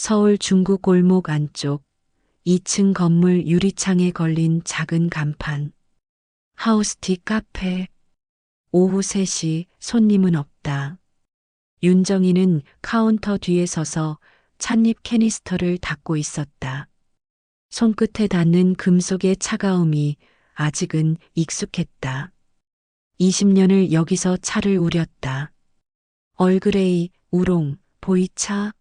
서울 중구 골목 안쪽 2층 건물 유리창에 걸린 작은 간판. 하우스티 카페. 오후 3시 손님은 없다. 윤정이는 카운터 뒤에 서서 찻잎 캐니스터를 닫고 있었다. 손끝에 닿는 금속의 차가움이 아직은 익숙했다. 20년을 여기서 차를 우렸다. 얼그레이, 우롱, 보이차.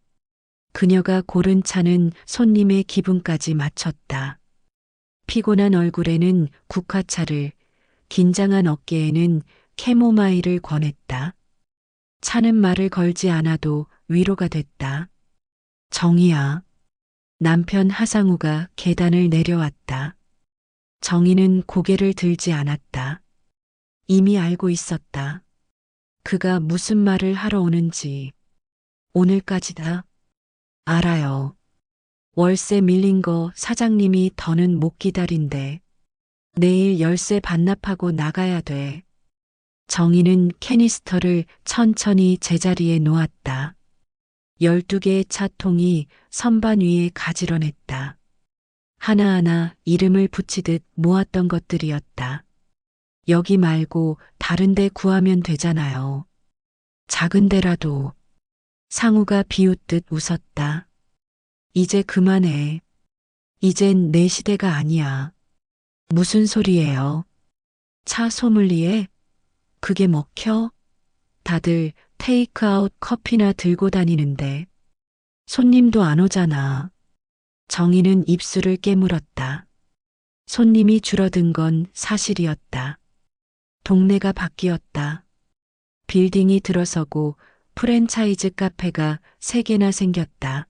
그녀가 고른 차는 손님의 기분까지 맞췄다. 피곤한 얼굴에는 국화차를, 긴장한 어깨에는 캐모마일을 권했다. 차는 말을 걸지 않아도 위로가 됐다. 정희야. 남편 하상우가 계단을 내려왔다. 정희는 고개를 들지 않았다. 이미 알고 있었다. 그가 무슨 말을 하러 오는지. 오늘까지다. 알아요. 월세 밀린 거 사장님이 더는 못 기다린대. 내일 열쇠 반납하고 나가야 돼. 정희는 캐니스터를 천천히 제자리에 놓았다. 12개의 차통이 선반 위에 가지런했다. 하나하나 이름을 붙이듯 모았던 것들이었다. 여기 말고 다른 데 구하면 되잖아요. 작은 데라도. 상우가 비웃듯 웃었다. 이제 그만해. 이젠 내 시대가 아니야. 무슨 소리예요? 차 소믈리에? 그게 먹혀? 다들 테이크아웃 커피나 들고 다니는데. 손님도 안 오잖아. 정희는 입술을 깨물었다. 손님이 줄어든 건 사실이었다. 동네가 바뀌었다. 빌딩이 들어서고 프랜차이즈 카페가 3개나 생겼다.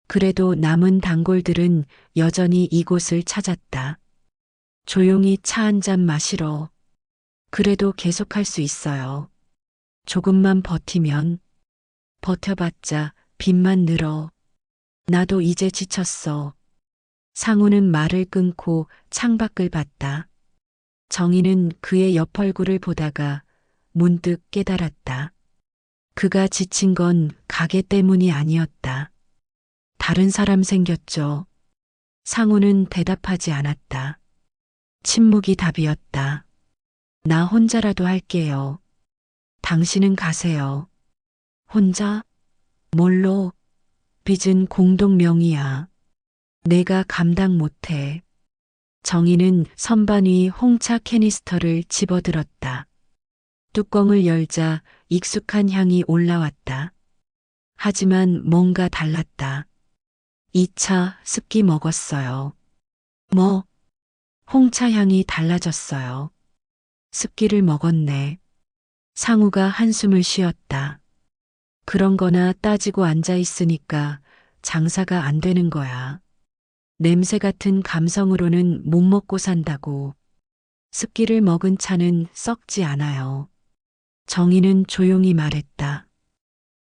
그래도 남은 단골들은 여전히 이곳을 찾았다. 조용히 차 한 잔 마시러. 그래도 계속할 수 있어요. 조금만 버티면. 버텨봤자 빚만 늘어. 나도 이제 지쳤어. 상우는 말을 끊고 창밖을 봤다. 정희는 그의 옆 얼굴을 보다가 문득 깨달았다. 그가 지친 건 가게 때문이 아니었다. 다른 사람 생겼죠. 상우는 대답하지 않았다. 침묵이 답이었다. 나 혼자라도 할게요. 당신은 가세요. 혼자? 뭘로? 빚은 공동 명의야. 내가 감당 못해. 정희는 선반 위 홍차 캐니스터를 집어들었다. 뚜껑을 열자 익숙한 향이 올라왔다. 하지만 뭔가 달랐다. 이 차 습기 먹었어요. 뭐? 홍차 향이 달라졌어요. 습기를 먹었네. 상우가 한숨을 쉬었다. 그런 거나 따지고 앉아 있으니까 장사가 안 되는 거야. 냄새 같은 감성으로는 못 먹고 산다고. 습기를 먹은 차는 썩지 않아요. 정희는 조용히 말했다.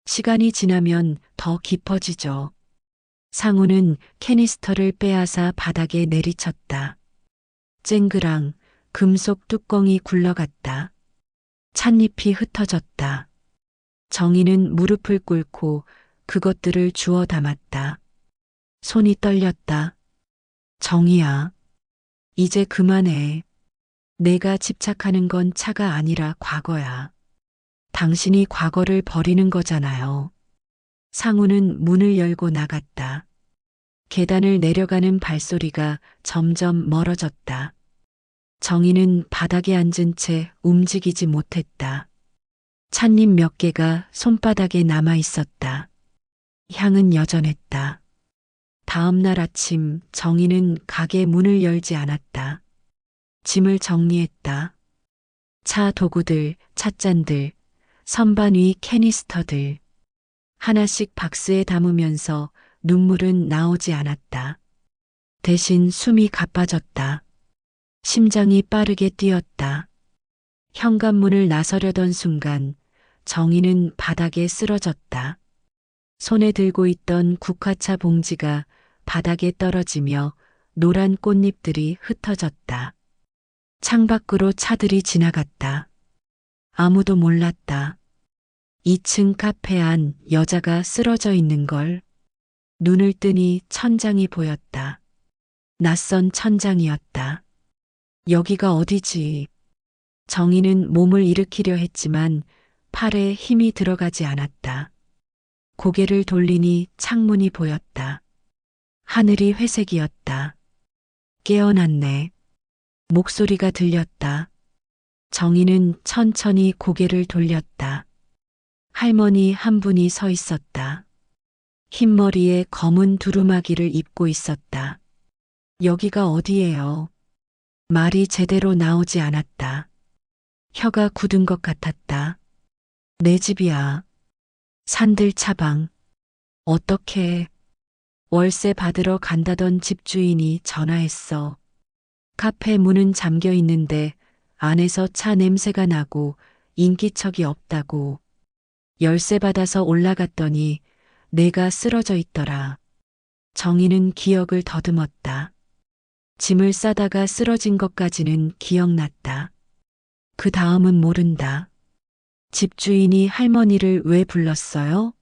시간이 지나면 더 깊어지죠. 상우는 캐니스터를 빼앗아 바닥에 내리쳤다. 쨍그랑 금속 뚜껑이 굴러갔다. 찻잎이 흩어졌다. 정희는 무릎을 꿇고 그것들을 주워 담았다. 손이 떨렸다. 정희야, 이제 그만해. 내가 집착하는 건 차가 아니라 과거야. 당신이 과거를 버리는 거잖아요. 상우는 문을 열고 나갔다. 계단을 내려가는 발소리가 점점 멀어졌다. 정희는 바닥에 앉은 채 움직이지 못했다. 찻잎 몇 개가 손바닥에 남아 있었다. 향은 여전했다. 다음 날 아침 정희는 가게 문을 열지 않았다. 짐을 정리했다. 차 도구들, 찻잔들, 선반 위 캐니스터들. 하나씩 박스에 담으면서 눈물은 나오지 않았다. 대신 숨이 가빠졌다. 심장이 빠르게 뛰었다. 현관문을 나서려던 순간 정희는 바닥에 쓰러졌다. 손에 들고 있던 국화차 봉지가 바닥에 떨어지며 노란 꽃잎들이 흩어졌다. 창밖으로 차들이 지나갔다. 아무도 몰랐다. 2층 카페 안 여자가 쓰러져 있는 걸. 눈을 뜨니 천장이 보였다. 낯선 천장이었다. 여기가 어디지? 정희는 몸을 일으키려 했지만 팔에 힘이 들어가지 않았다. 고개를 돌리니 창문이 보였다. 하늘이 회색이었다. 깨어났네. 목소리가 들렸다. 정희는 천천히 고개를 돌렸다. 할머니 한 분이 서 있었다. 흰머리에 검은 두루마기를 입고 있었다. 여기가 어디예요? 말이 제대로 나오지 않았다. 혀가 굳은 것 같았다. 내 집이야. 산들차방. 어떻게? 월세 받으러 간다던 집주인이 전화했어. 카페 문은 잠겨 있는데 안에서 차 냄새가 나고 인기척이 없다고. 열쇠 받아서 올라갔더니 내가 쓰러져 있더라. 정희는 기억을 더듬었다. 짐을 싸다가 쓰러진 것까지는 기억났다. 그 다음은 모른다. 집주인이 할머니를 왜 불렀어요?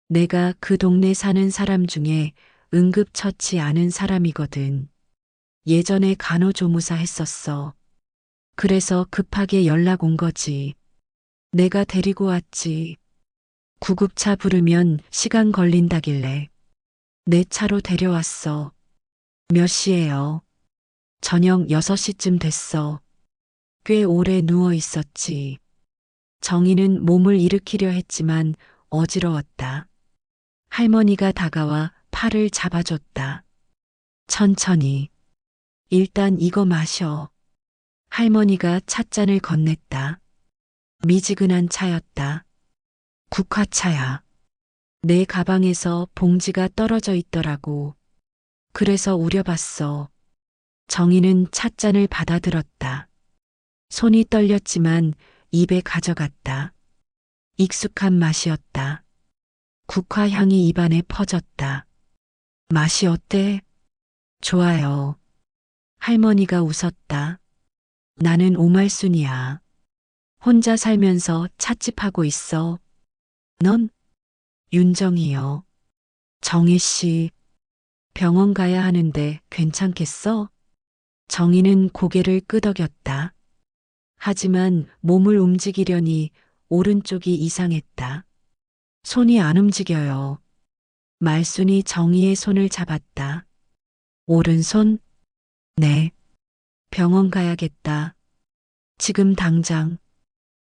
내가 그 동네 사는 사람 중에 응급처치 아는 사람이거든. 예전에 간호조무사 했었어. 그래서 급하게 연락 온 거지. 내가 데리고 왔지. 구급차 부르면 시간 걸린다길래. 내 차로 데려왔어. 몇 시예요? 저녁 6시쯤 됐어. 꽤 오래 누워 있었지. 정희는 몸을 일으키려 했지만 어지러웠다. 할머니가 다가와 팔을 잡아줬다. 천천히. 일단 이거 마셔. 할머니가 찻잔을 건넸다. 미지근한 차였다. 국화차야. 내 가방에서 봉지가 떨어져 있더라고. 그래서 우려봤어. 정희는 찻잔을 받아들었다. 손이 떨렸지만 입에 가져갔다. 익숙한 맛이었다. 국화 향이 입안에 퍼졌다. 맛이 어때? 좋아요. 할머니가 웃었다. 나는 오말순이야. 혼자 살면서 찻집하고 있어. 넌? 윤정이요. 정희 씨. 병원 가야 하는데 괜찮겠어? 정희는 고개를 끄덕였다. 하지만 몸을 움직이려니 오른쪽이 이상했다. 손이 안 움직여요. 말순이 정희의 손을 잡았다. 오른손? 네. 병원 가야겠다. 지금 당장.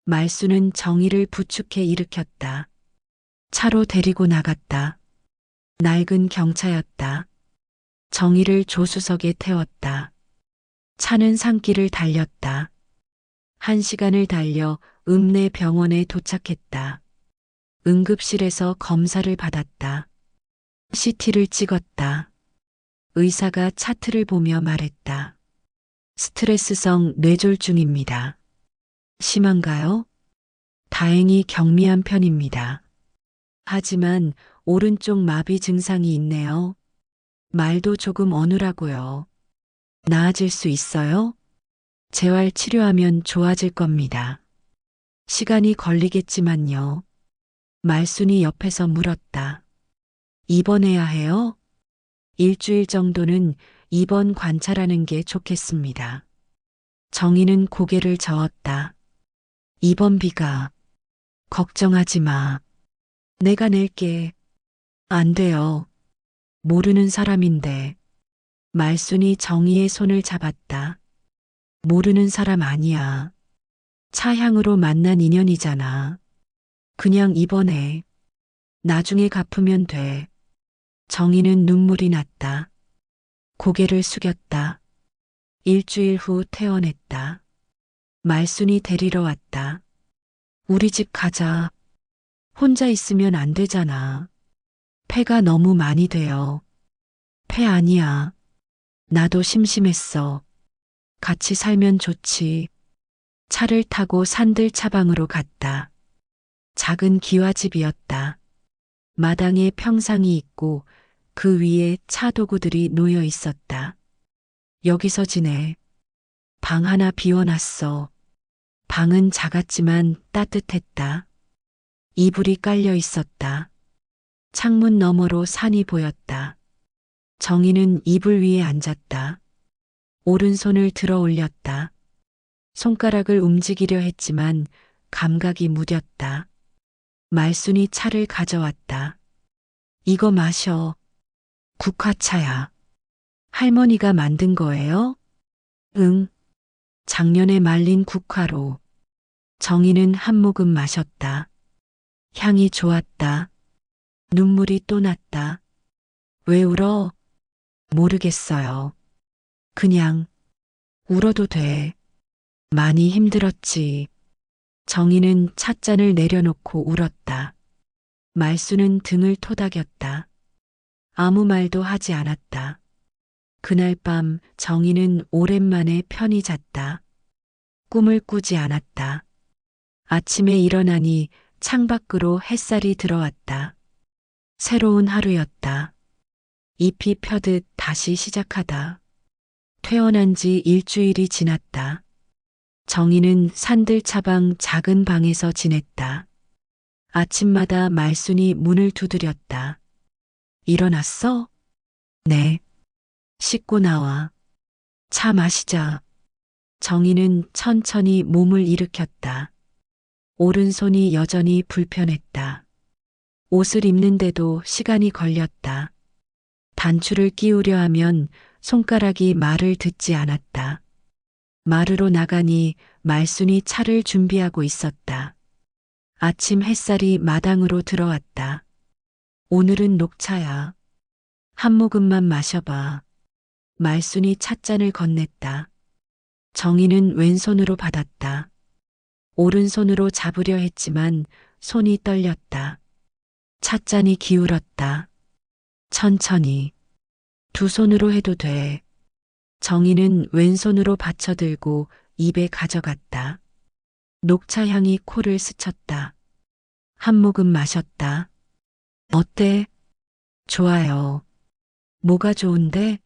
말순은 정희를 부축해 일으켰다. 차로 데리고 나갔다. 낡은 경차였다. 정희를 조수석에 태웠다. 차는 산길을 달렸다. 1시간을 달려 읍내 병원에 도착했다. 응급실에서 검사를 받았다. CT를 찍었다. 의사가 차트를 보며 말했다. 스트레스성 뇌졸중입니다. 심한가요? 다행히 경미한 편입니다. 하지만 오른쪽 마비 증상이 있네요. 말도 조금 어눌하고요. 나아질 수 있어요? 재활 치료하면 좋아질 겁니다. 시간이 걸리겠지만요. 말순이 옆에서 물었다. 입원해야 해요? 일주일 정도는 입원 관찰하는 게 좋겠습니다. 정희는 고개를 저었다. 입원비가. 걱정하지 마. 내가 낼게. 안 돼요. 모르는 사람인데. 말순이 정희의 손을 잡았다. 모르는 사람 아니야. 차향으로 만난 인연이잖아. 그냥 입원해. 나중에 갚으면 돼. 정희는 눈물이 났다. 고개를 숙였다. 일주일 후 퇴원했다. 말순이 데리러 왔다. 우리 집 가자. 혼자 있으면 안 되잖아. 폐가 너무 많이 돼요. 폐 아니야. 나도 심심했어. 같이 살면 좋지. 차를 타고 산들차방으로 갔다. 작은 기와집이었다. 마당에 평상이 있고 그 위에 차 도구들이 놓여 있었다. 여기서 지내. 방 하나 비워놨어. 방은 작았지만 따뜻했다. 이불이 깔려 있었다. 창문 너머로 산이 보였다. 정희는 이불 위에 앉았다. 오른손을 들어 올렸다. 손가락을 움직이려 했지만 감각이 무뎠다. 말순이 차를 가져왔다. 이거 마셔. 국화차야. 할머니가 만든 거예요? 응. 작년에 말린 국화로. 정희는 한 모금 마셨다. 향이 좋았다. 눈물이 또 났다. 왜 울어? 모르겠어요. 그냥 울어도 돼. 많이 힘들었지. 정희는 찻잔을 내려놓고 울었다. 말수는 등을 토닥였다. 아무 말도 하지 않았다. 그날 밤 정희는 오랜만에 편히 잤다. 꿈을 꾸지 않았다. 아침에 일어나니 창밖으로 햇살이 들어왔다. 새로운 하루였다. 잎이 펴듯 다시 시작하다. 퇴원한 지 일주일이 지났다. 정희는 산들차방 작은 방에서 지냈다. 아침마다 말순이 문을 두드렸다. 일어났어? 네. 씻고 나와. 차 마시자. 정희는 천천히 몸을 일으켰다. 오른손이 여전히 불편했다. 옷을 입는데도 시간이 걸렸다. 단추를 끼우려 하면 손가락이 말을 듣지 않았다. 마루로 나가니 말순이 차를 준비하고 있었다. 아침 햇살이 마당으로 들어왔다. 오늘은 녹차야. 한 모금만 마셔봐. 말순이 찻잔을 건넸다. 정희는 왼손으로 받았다. 오른손으로 잡으려 했지만 손이 떨렸다. 찻잔이 기울었다. 천천히. 두 손으로 해도 돼. 정희는 왼손으로 받쳐들고 입에 가져갔다. 녹차 향이 코를 스쳤다. 한 모금 마셨다. 어때? 좋아요. 뭐가 좋은데?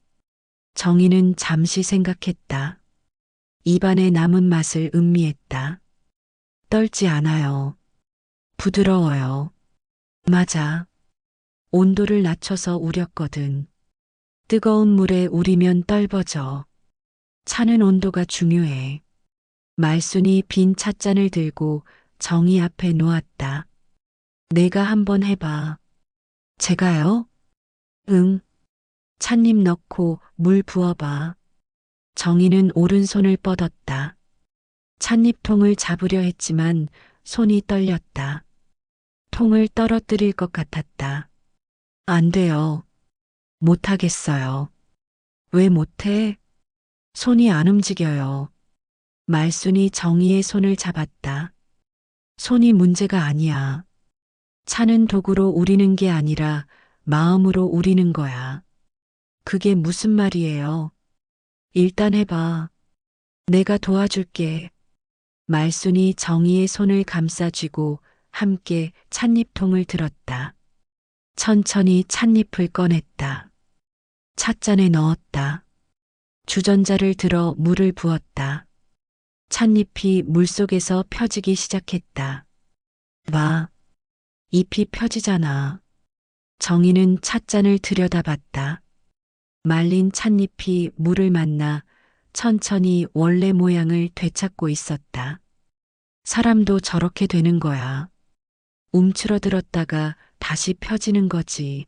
정희는 잠시 생각했다. 입안에 남은 맛을 음미했다. 떨지 않아요. 부드러워요. 맞아. 온도를 낮춰서 우렸거든. 뜨거운 물에 우리면 떫어져. 차는 온도가 중요해. 말순이 빈 찻잔을 들고 정희 앞에 놓았다. 내가 한번 해봐. 제가요? 응. 찻잎 넣고 물 부어봐. 정희는 오른손을 뻗었다. 찻잎통을 잡으려 했지만 손이 떨렸다. 통을 떨어뜨릴 것 같았다. 안 돼요. 못하겠어요. 왜 못해? 손이 안 움직여요. 말순이 정희의 손을 잡았다. 손이 문제가 아니야. 차는 도구로 우리는 게 아니라 마음으로 우리는 거야. 그게 무슨 말이에요? 일단 해봐. 내가 도와줄게. 말순이 정희의 손을 감싸쥐고 함께 찻잎통을 들었다. 천천히 찻잎을 꺼냈다. 찻잔에 넣었다. 주전자를 들어 물을 부었다. 찻잎이 물속에서 펴지기 시작했다. 봐. 잎이 펴지잖아. 정희는 찻잔을 들여다봤다. 말린 찻잎이 물을 만나 천천히 원래 모양을 되찾고 있었다. 사람도 저렇게 되는 거야. 움츠러들었다가 다시 펴지는 거지.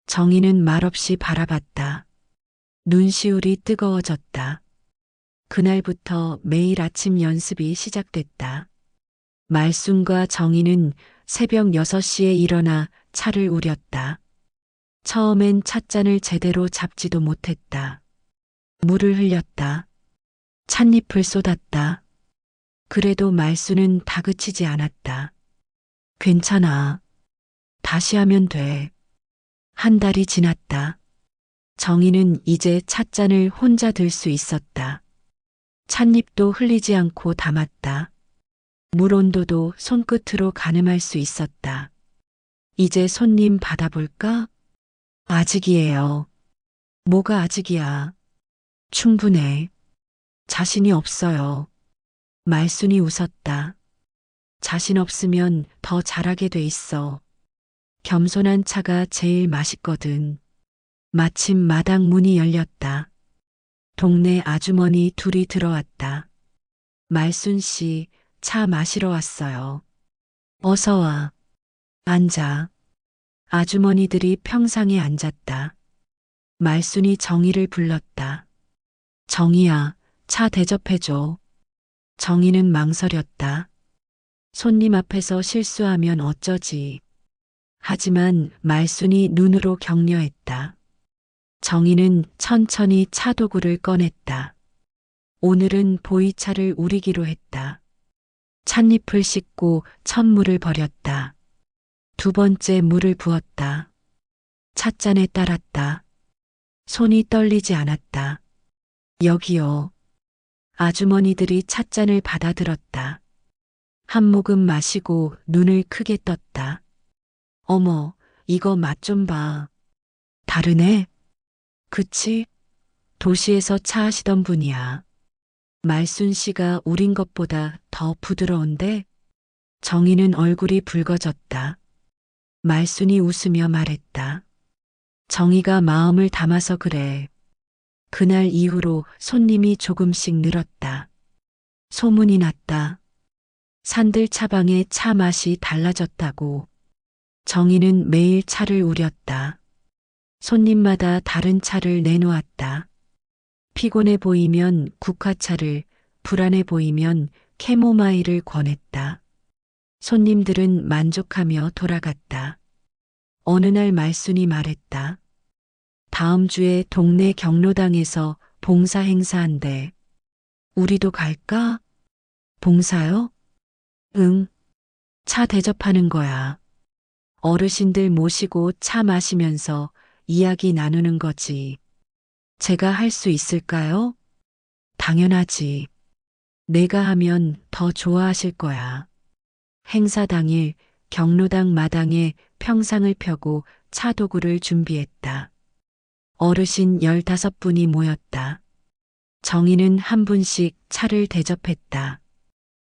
정희는 말없이 바라봤다. 눈시울이 뜨거워졌다. 그날부터 매일 아침 연습이 시작됐다. 말순과 정희는 새벽 6시에 일어나 차를 우렸다. 처음엔 찻잔을 제대로 잡지도 못했다. 물을 흘렸다. 찻잎을 쏟았다. 그래도 말순은 다그치지 않았다. 괜찮아. 다시 하면 돼. 한 달이 지났다. 정희는 이제 찻잔을 혼자 들 수 있었다. 찻잎도 흘리지 않고 담았다. 물 온도도 손끝으로 가늠할 수 있었다. 이제 손님 받아볼까? 아직이에요. 뭐가 아직이야? 충분해. 자신이 없어요. 말순이 웃었다. 자신 없으면 더 잘하게 돼 있어. 겸손한 차가 제일 맛있거든. 마침 마당 문이 열렸다. 동네 아주머니 둘이 들어왔다. 말순 씨, 차 마시러 왔어요. 어서 와. 앉아. 아주머니들이 평상에 앉았다. 말순이 정희를 불렀다. 정희야, 차 대접해줘. 정희는 망설였다. 손님 앞에서 실수하면 어쩌지. 하지만 말순이 눈으로 격려했다. 정희는 천천히 차도구를 꺼냈다. 오늘은 보이차를 우리기로 했다. 찻잎을 씻고 첫물을 버렸다. 두 번째 물을 부었다. 찻잔에 따랐다. 손이 떨리지 않았다. 여기요. 아주머니들이 찻잔을 받아들었다. 한 모금 마시고 눈을 크게 떴다. 어머, 이거 맛 좀 봐. 다르네? 그치? 도시에서 차 하시던 분이야. 말순 씨가 우린 것보다 더 부드러운데? 정희는 얼굴이 붉어졌다. 말순이 웃으며 말했다. 정희가 마음을 담아서 그래. 그날 이후로 손님이 조금씩 늘었다. 소문이 났다. 산들 차방의 차 맛이 달라졌다고. 정희는 매일 차를 우렸다. 손님마다 다른 차를 내놓았다. 피곤해 보이면 국화차를, 불안해 보이면 캐모마일을 권했다. 손님들은 만족하며 돌아갔다. 어느 날 말순이 말했다. 다음 주에 동네 경로당에서 봉사 행사한대. 우리도 갈까? 봉사요? 응. 차 대접하는 거야. 어르신들 모시고 차 마시면서 이야기 나누는 거지. 제가 할 수 있을까요? 당연하지. 내가 하면 더 좋아하실 거야. 행사 당일 경로당 마당에 평상을 펴고 차도구를 준비했다. 어르신 15분이 모였다. 정희는 한 분씩 차를 대접했다.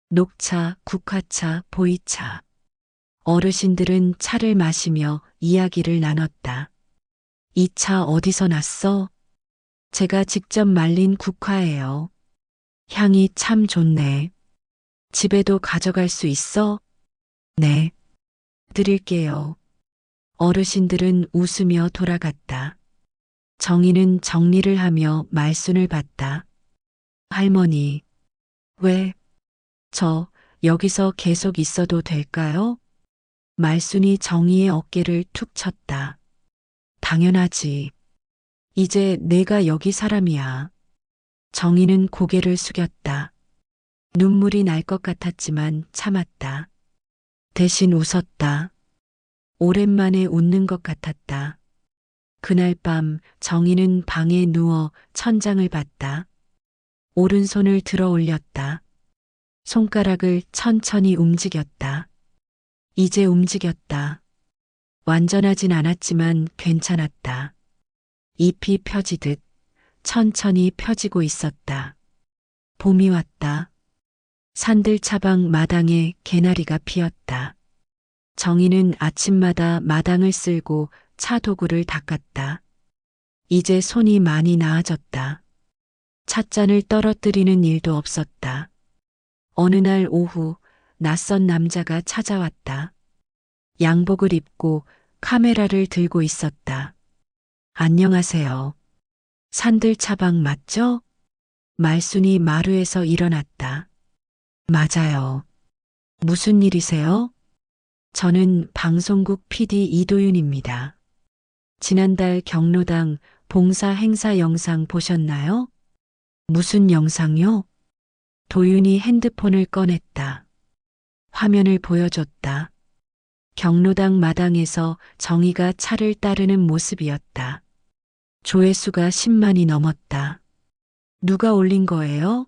녹차, 국화차, 보이차. 어르신들은 차를 마시며 이야기를 나눴다. 이 차 어디서 났어? 제가 직접 말린 국화예요. 향이 참 좋네. 집에도 가져갈 수 있어? 네. 드릴게요. 어르신들은 웃으며 돌아갔다. 정희는 정리를 하며 말순을 봤다. 할머니, 왜? 저 여기서 계속 있어도 될까요? 말순이 정희의 어깨를 툭 쳤다. 당연하지. 이제 내가 여기 사람이야. 정희는 고개를 숙였다. 눈물이 날 것 같았지만 참았다. 대신 웃었다. 오랜만에 웃는 것 같았다. 그날 밤 정희는 방에 누워 천장을 봤다. 오른손을 들어 올렸다. 손가락을 천천히 움직였다. 이제 움직였다. 완전하진 않았지만 괜찮았다. 잎이 펴지듯 천천히 펴지고 있었다. 봄이 왔다. 산들 차방 마당에 개나리가 피었다. 정희는 아침마다 마당을 쓸고 차 도구를 닦았다. 이제 손이 많이 나아졌다. 찻잔을 떨어뜨리는 일도 없었다. 어느 날 오후 낯선 남자가 찾아왔다. 양복을 입고 카메라를 들고 있었다. 안녕하세요. 산들 차방 맞죠? 말순이 마루에서 일어났다. 맞아요. 무슨 일이세요? 저는 방송국 PD 이도윤입니다. 지난달 경로당 봉사 행사 영상 보셨나요? 무슨 영상요? 도윤이 핸드폰을 꺼냈다. 화면을 보여줬다. 경로당 마당에서 정희가 차를 따르는 모습이었다. 조회수가 10만이 넘었다. 누가 올린 거예요?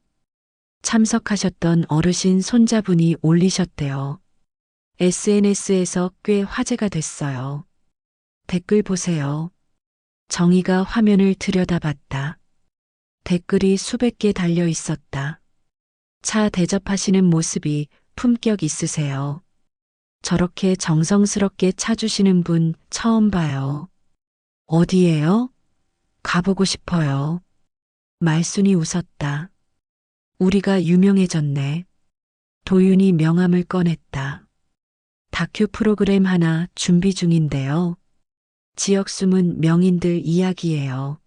참석하셨던 어르신 손자분이 올리셨대요. SNS에서 꽤 화제가 됐어요. 댓글 보세요. 정희가 화면을 들여다봤다. 댓글이 수백 개 달려 있었다. 차 대접하시는 모습이 품격 있으세요. 저렇게 정성스럽게 차주시는 분 처음 봐요. 어디예요? 가보고 싶어요. 말순이 웃었다. 우리가 유명해졌네. 도윤이 명함을 꺼냈다. 다큐 프로그램 하나 준비 중인데요. 지역 숨은 명인들 이야기예요.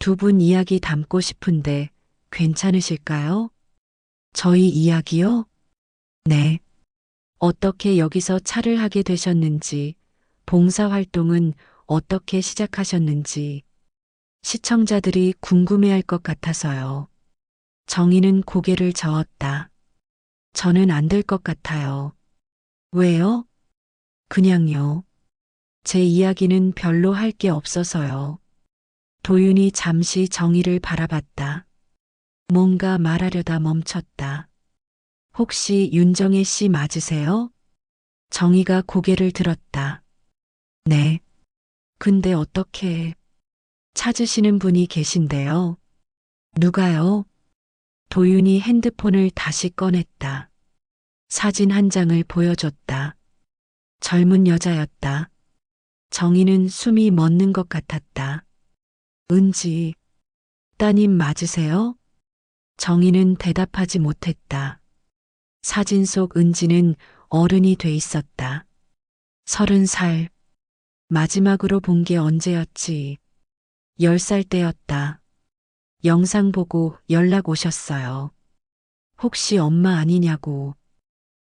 두 분 이야기 담고 싶은데 괜찮으실까요? 저희 이야기요? 네. 어떻게 여기서 차를 하게 되셨는지, 봉사활동은 어떻게 시작하셨는지, 시청자들이 궁금해할 것 같아서요. 정희는 고개를 저었다. 저는 안 될 것 같아요. 왜요? 그냥요. 제 이야기는 별로 할 게 없어서요. 도윤이 잠시 정희를 바라봤다. 뭔가 말하려다 멈췄다. 혹시 윤정혜 씨 맞으세요? 정희가 고개를 들었다. 네. 근데 어떻게 찾으시는 분이 계신데요? 누가요? 도윤이 핸드폰을 다시 꺼냈다. 사진 한 장을 보여줬다. 젊은 여자였다. 정희는 숨이 멎는 것 같았다. 은지, 따님 맞으세요? 정희는 대답하지 못했다. 사진 속 은지는 어른이 돼 있었다. 30살. 마지막으로 본 게 언제였지? 10살 때였다. 영상 보고 연락 오셨어요. 혹시 엄마 아니냐고.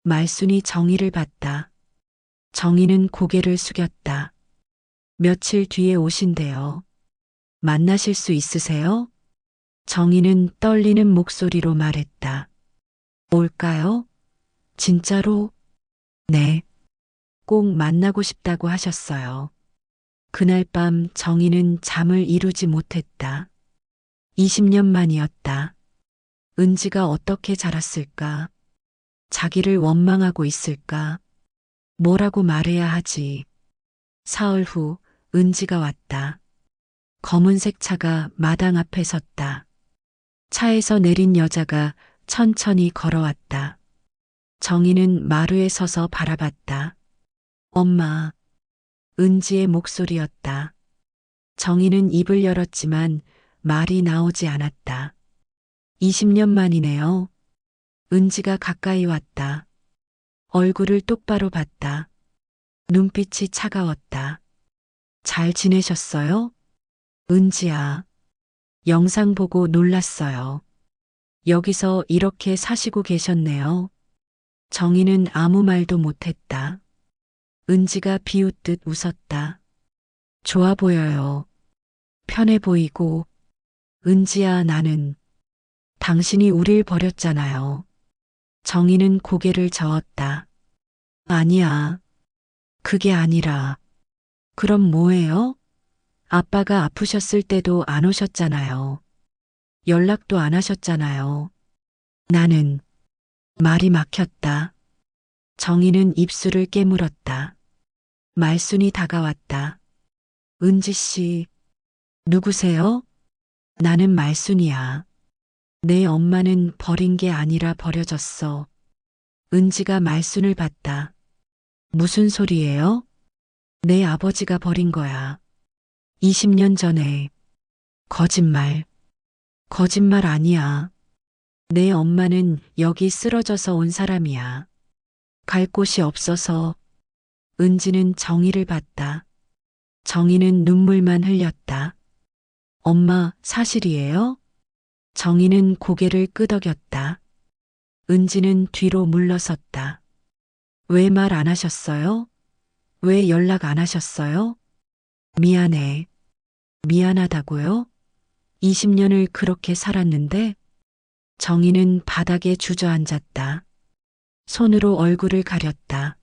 말순이 정희를 봤다. 정희는 고개를 숙였다. 며칠 뒤에 오신대요. 만나실 수 있으세요? 정희는 떨리는 목소리로 말했다. 올까요? 진짜로? 네. 꼭 만나고 싶다고 하셨어요. 그날 밤 정희는 잠을 이루지 못했다. 20년 만이었다. 은지가 어떻게 자랐을까? 자기를 원망하고 있을까? 뭐라고 말해야 하지? 사흘 후 은지가 왔다. 검은색 차가 마당 앞에 섰다. 차에서 내린 여자가 천천히 걸어왔다. 정희는 마루에 서서 바라봤다. 엄마, 은지의 목소리였다. 정희는 입을 열었지만 말이 나오지 않았다. 20년 만이네요. 은지가 가까이 왔다. 얼굴을 똑바로 봤다. 눈빛이 차가웠다. 잘 지내셨어요? 은지야. 영상 보고 놀랐어요. 여기서 이렇게 사시고 계셨네요. 정희는 아무 말도 못했다. 은지가 비웃듯 웃었다. 좋아 보여요. 편해 보이고. 은지야, 나는 당신이 우릴 버렸잖아요. 정희는 고개를 저었다. 아니야. 그게 아니라. 그럼 뭐예요? 아빠가 아프셨을 때도 안 오셨잖아요. 연락도 안 하셨잖아요. 나는 말이 막혔다. 정희는 입술을 깨물었다. 말순이 다가왔다. 은지 씨, 누구세요? 나는 말순이야. 내 엄마는 버린 게 아니라 버려졌어. 은지가 말순을 봤다. 무슨 소리예요? 내 아버지가 버린 거야. 20년 전에. 거짓말. 거짓말 아니야. 내 엄마는 여기 쓰러져서 온 사람이야. 갈 곳이 없어서. 은지는 정희를 봤다. 정희는 눈물만 흘렸다. 엄마, 사실이에요? 정희는 고개를 끄덕였다. 은지는 뒤로 물러섰다. 왜 말 안 하셨어요? 왜 연락 안 하셨어요? 미안해. 미안하다고요? 20년을 그렇게 살았는데? 정희는 바닥에 주저앉았다. 손으로 얼굴을 가렸다.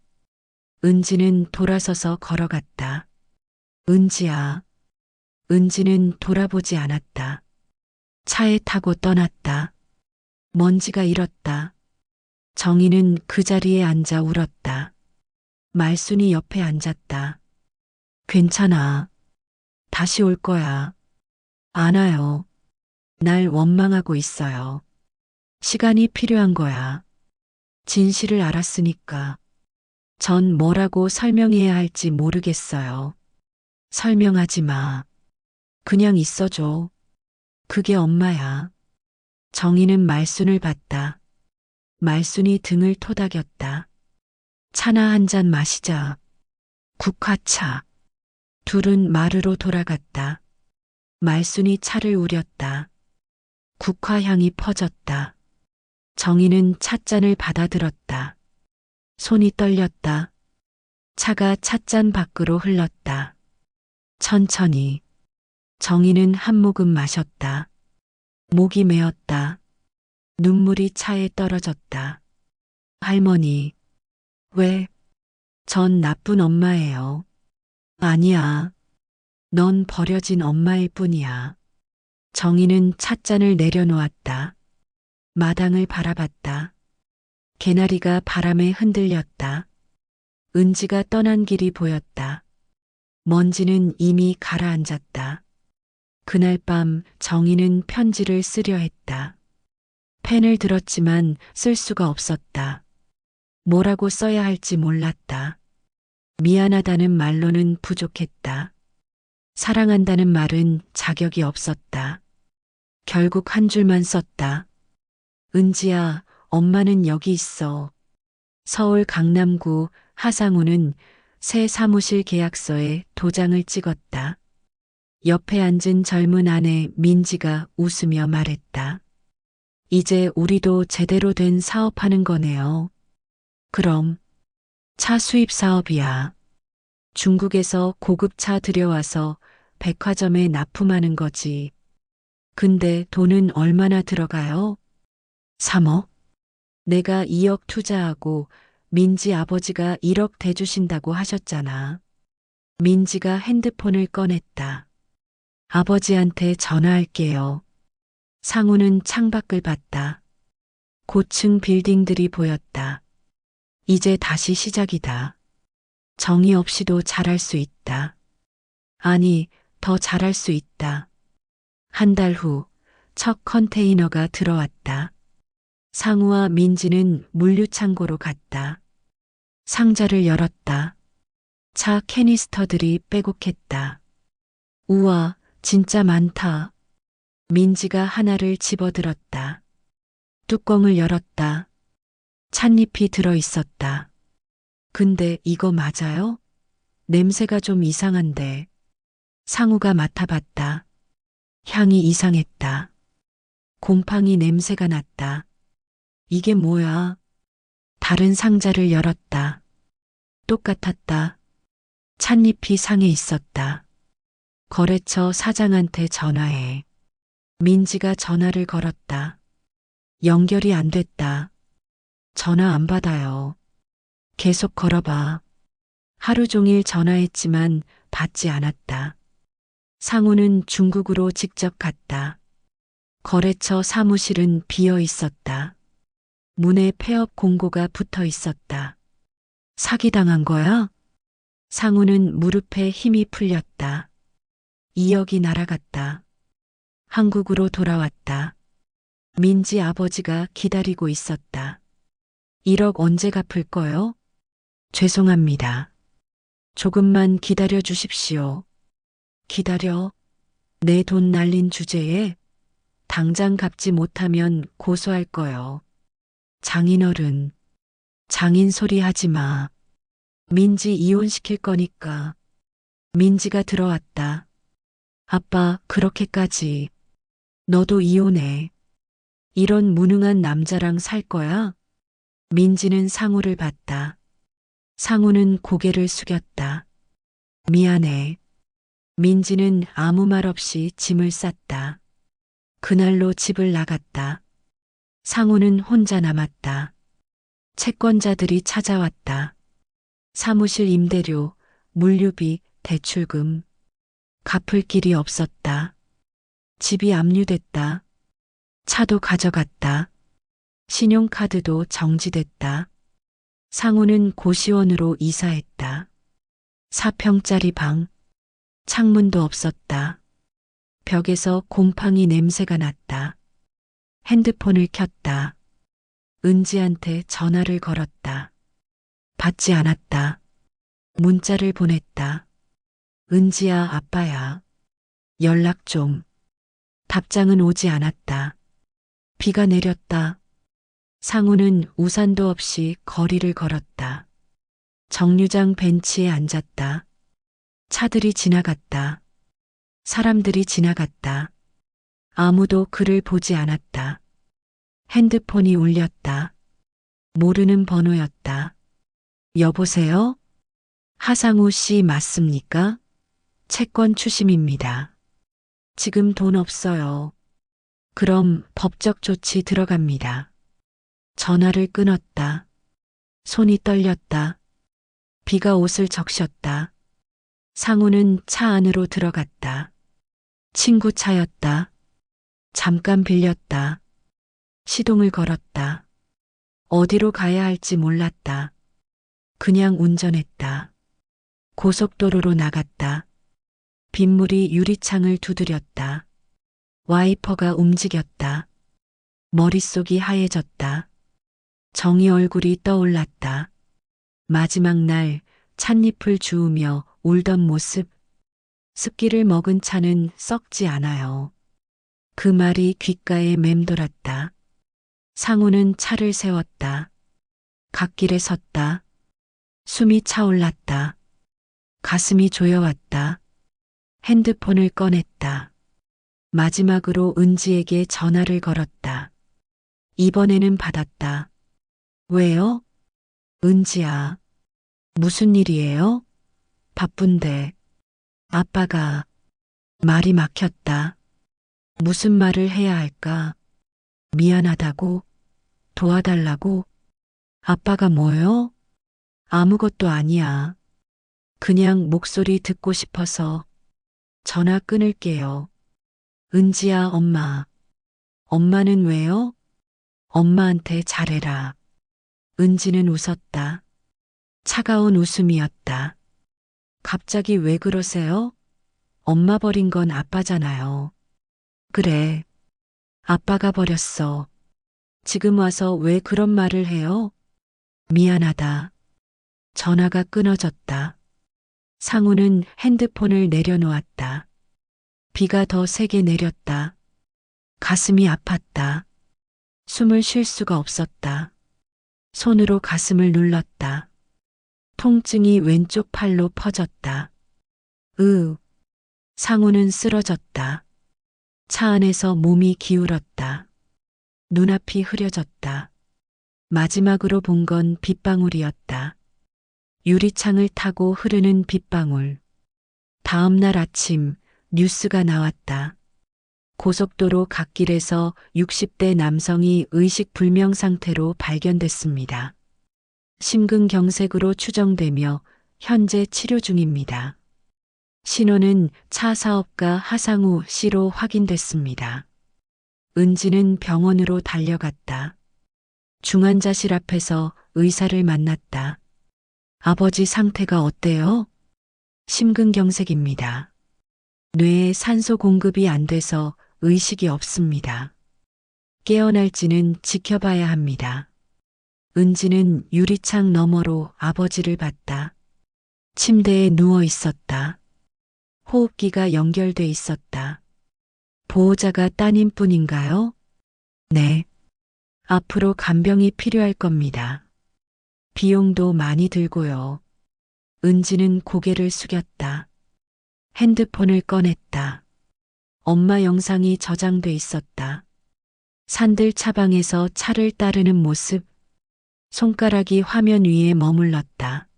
은지는 돌아서서 걸어갔다. 은지야. 은지는 돌아보지 않았다. 차에 타고 떠났다. 먼지가 일었다. 정희는 그 자리에 앉아 울었다. 말순이 옆에 앉았다. 괜찮아. 다시 올 거야. 안 와요. 날 원망하고 있어요. 시간이 필요한 거야. 진실을 알았으니까. 전 뭐라고 설명해야 할지 모르겠어요. 설명하지 마. 그냥 있어줘. 그게 엄마야. 정희는 말순을 봤다. 말순이 등을 토닥였다. 차나 한 잔 마시자. 국화차. 둘은 마루로 돌아갔다. 말순이 차를 우렸다. 국화향이 퍼졌다. 정희는 찻잔을 받아들었다. 손이 떨렸다. 차가 찻잔 밖으로 흘렀다. 천천히. 정희는 한 모금 마셨다. 목이 메었다. 눈물이 차에 떨어졌다. 할머니, 왜? 전 나쁜 엄마예요. 아니야. 넌 버려진 엄마일 뿐이야. 정희는 찻잔을 내려놓았다. 마당을 바라봤다. 개나리가 바람에 흔들렸다. 은지가 떠난 길이 보였다. 먼지는 이미 가라앉았다. 그날 밤 정희는 편지를 쓰려 했다. 펜을 들었지만 쓸 수가 없었다. 뭐라고 써야 할지 몰랐다. 미안하다는 말로는 부족했다. 사랑한다는 말은 자격이 없었다. 결국 한 줄만 썼다. 은지야, 엄마는 여기 있어. 서울 강남구 하상우는 새 사무실 계약서에 도장을 찍었다. 옆에 앉은 젊은 아내 민지가 웃으며 말했다. 이제 우리도 제대로 된 사업하는 거네요. 그럼 차 수입 사업이야. 중국에서 고급차 들여와서 백화점에 납품하는 거지. 근데 돈은 얼마나 들어가요? 3억? 내가 2억 투자하고 민지 아버지가 1억 대주신다고 하셨잖아. 민지가 핸드폰을 꺼냈다. 아버지한테 전화할게요. 상우는 창밖을 봤다. 고층 빌딩들이 보였다. 이제 다시 시작이다. 정의 없이도 잘할 수 있다. 아니, 더 잘할 수 있다. 한 달 후, 첫 컨테이너가 들어왔다. 상우와 민지는 물류창고로 갔다. 상자를 열었다. 차 캐니스터들이 빼곡했다. 우와, 진짜 많다. 민지가 하나를 집어들었다. 뚜껑을 열었다. 찻잎이 들어 있었다. 근데 이거 맞아요? 냄새가 좀 이상한데. 상우가 맡아봤다. 향이 이상했다. 곰팡이 냄새가 났다. 이게 뭐야? 다른 상자를 열었다. 똑같았다. 찻잎이 상해 있었다. 거래처 사장한테 전화해. 민지가 전화를 걸었다. 연결이 안 됐다. 전화 안 받아요. 계속 걸어봐. 하루 종일 전화했지만 받지 않았다. 상우는 중국으로 직접 갔다. 거래처 사무실은 비어 있었다. 문에 폐업 공고가 붙어 있었다. 사기당한 거야? 상우는 무릎에 힘이 풀렸다. 2억이 날아갔다. 한국으로 돌아왔다. 민지 아버지가 기다리고 있었다. 1억 언제 갚을 거요? 죄송합니다. 조금만 기다려 주십시오. 기다려. 내 돈 날린 주제에 당장 갚지 못하면 고소할 거요. 장인어른, 장인 소리 하지 마. 민지 이혼시킬 거니까. 민지가 들어왔다. 아빠, 그렇게까지. 너도 이혼해. 이런 무능한 남자랑 살 거야? 민지는 상우를 봤다. 상우는 고개를 숙였다. 미안해. 민지는 아무 말 없이 짐을 쌌다. 그날로 집을 나갔다. 상우는 혼자 남았다. 채권자들이 찾아왔다. 사무실 임대료, 물류비, 대출금. 갚을 길이 없었다. 집이 압류됐다. 차도 가져갔다. 신용카드도 정지됐다. 상우는 고시원으로 이사했다. 4평짜리 방. 창문도 없었다. 벽에서 곰팡이 냄새가 났다. 핸드폰을 켰다. 은지한테 전화를 걸었다. 받지 않았다. 문자를 보냈다. 은지야, 아빠야. 연락 좀. 답장은 오지 않았다. 비가 내렸다. 상우는 우산도 없이 거리를 걸었다. 정류장 벤치에 앉았다. 차들이 지나갔다. 사람들이 지나갔다. 아무도 그를 보지 않았다. 핸드폰이 울렸다. 모르는 번호였다. 여보세요? 하상우 씨 맞습니까? 채권 추심입니다. 지금 돈 없어요. 그럼 법적 조치 들어갑니다. 전화를 끊었다. 손이 떨렸다. 비가 옷을 적셨다. 상우는 차 안으로 들어갔다. 친구 차였다. 잠깐 빌렸다. 시동을 걸었다. 어디로 가야 할지 몰랐다. 그냥 운전했다. 고속도로로 나갔다. 빗물이 유리창을 두드렸다. 와이퍼가 움직였다. 머릿속이 하얘졌다. 정희 얼굴이 떠올랐다. 마지막 날 찻잎을 주우며 울던 모습. 습기를 먹은 차는 썩지 않아요. 그 말이 귓가에 맴돌았다. 상우는 차를 세웠다. 갓길에 섰다. 숨이 차올랐다. 가슴이 조여왔다. 핸드폰을 꺼냈다. 마지막으로 은지에게 전화를 걸었다. 이번에는 받았다. 왜요? 은지야. 무슨 일이에요? 바쁜데. 아빠가. 말이 막혔다. 무슨 말을 해야 할까? 미안하다고? 도와달라고? 아빠가 뭐요? 아무것도 아니야. 그냥 목소리 듣고 싶어서. 전화 끊을게요. 은지야, 엄마. 엄마는 왜요? 엄마한테 잘해라. 은지는 웃었다. 차가운 웃음이었다. 갑자기 왜 그러세요? 엄마 버린 건 아빠잖아요. 그래. 아빠가 버렸어. 지금 와서 왜 그런 말을 해요? 미안하다. 전화가 끊어졌다. 상우는 핸드폰을 내려놓았다. 비가 더 세게 내렸다. 가슴이 아팠다. 숨을 쉴 수가 없었다. 손으로 가슴을 눌렀다. 통증이 왼쪽 팔로 퍼졌다. 상우는 쓰러졌다. 차 안에서 몸이 기울었다. 눈앞이 흐려졌다. 마지막으로 본 건 빗방울이었다. 유리창을 타고 흐르는 빗방울. 다음 날 아침 뉴스가 나왔다. 고속도로 갓길에서 60대 남성이 의식불명 상태로 발견됐습니다. 심근경색으로 추정되며 현재 치료 중입니다. 신원은 차 사업가 하상우 씨로 확인됐습니다. 은지는 병원으로 달려갔다. 중환자실 앞에서 의사를 만났다. 아버지 상태가 어때요? 심근경색입니다. 뇌에 산소 공급이 안 돼서 의식이 없습니다. 깨어날지는 지켜봐야 합니다. 은지는 유리창 너머로 아버지를 봤다. 침대에 누워 있었다. 호흡기가 연결돼 있었다. 보호자가 따님뿐인가요? 네. 앞으로 간병이 필요할 겁니다. 비용도 많이 들고요. 은지는 고개를 숙였다. 핸드폰을 꺼냈다. 엄마 영상이 저장돼 있었다. 산들 차방에서 차를 따르는 모습. 손가락이 화면 위에 머물렀다.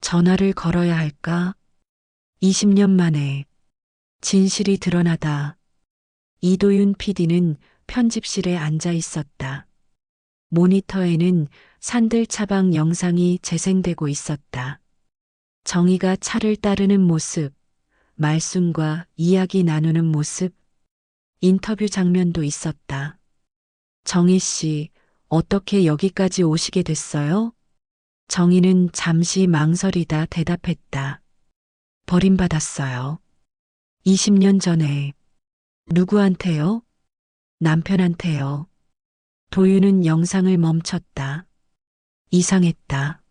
전화를 걸어야 할까? 20년 만에 진실이 드러나다. 이도윤 PD는 편집실에 앉아 있었다. 모니터에는 산들 차방 영상이 재생되고 있었다. 정희가 차를 따르는 모습, 말순과 이야기 나누는 모습, 인터뷰 장면도 있었다. 정희 씨, 어떻게 여기까지 오시게 됐어요? 정희는 잠시 망설이다 대답했다. 버림받았어요. 20년 전에. 누구한테요? 남편한테요. 도윤은 영상을 멈췄다. 이상했다.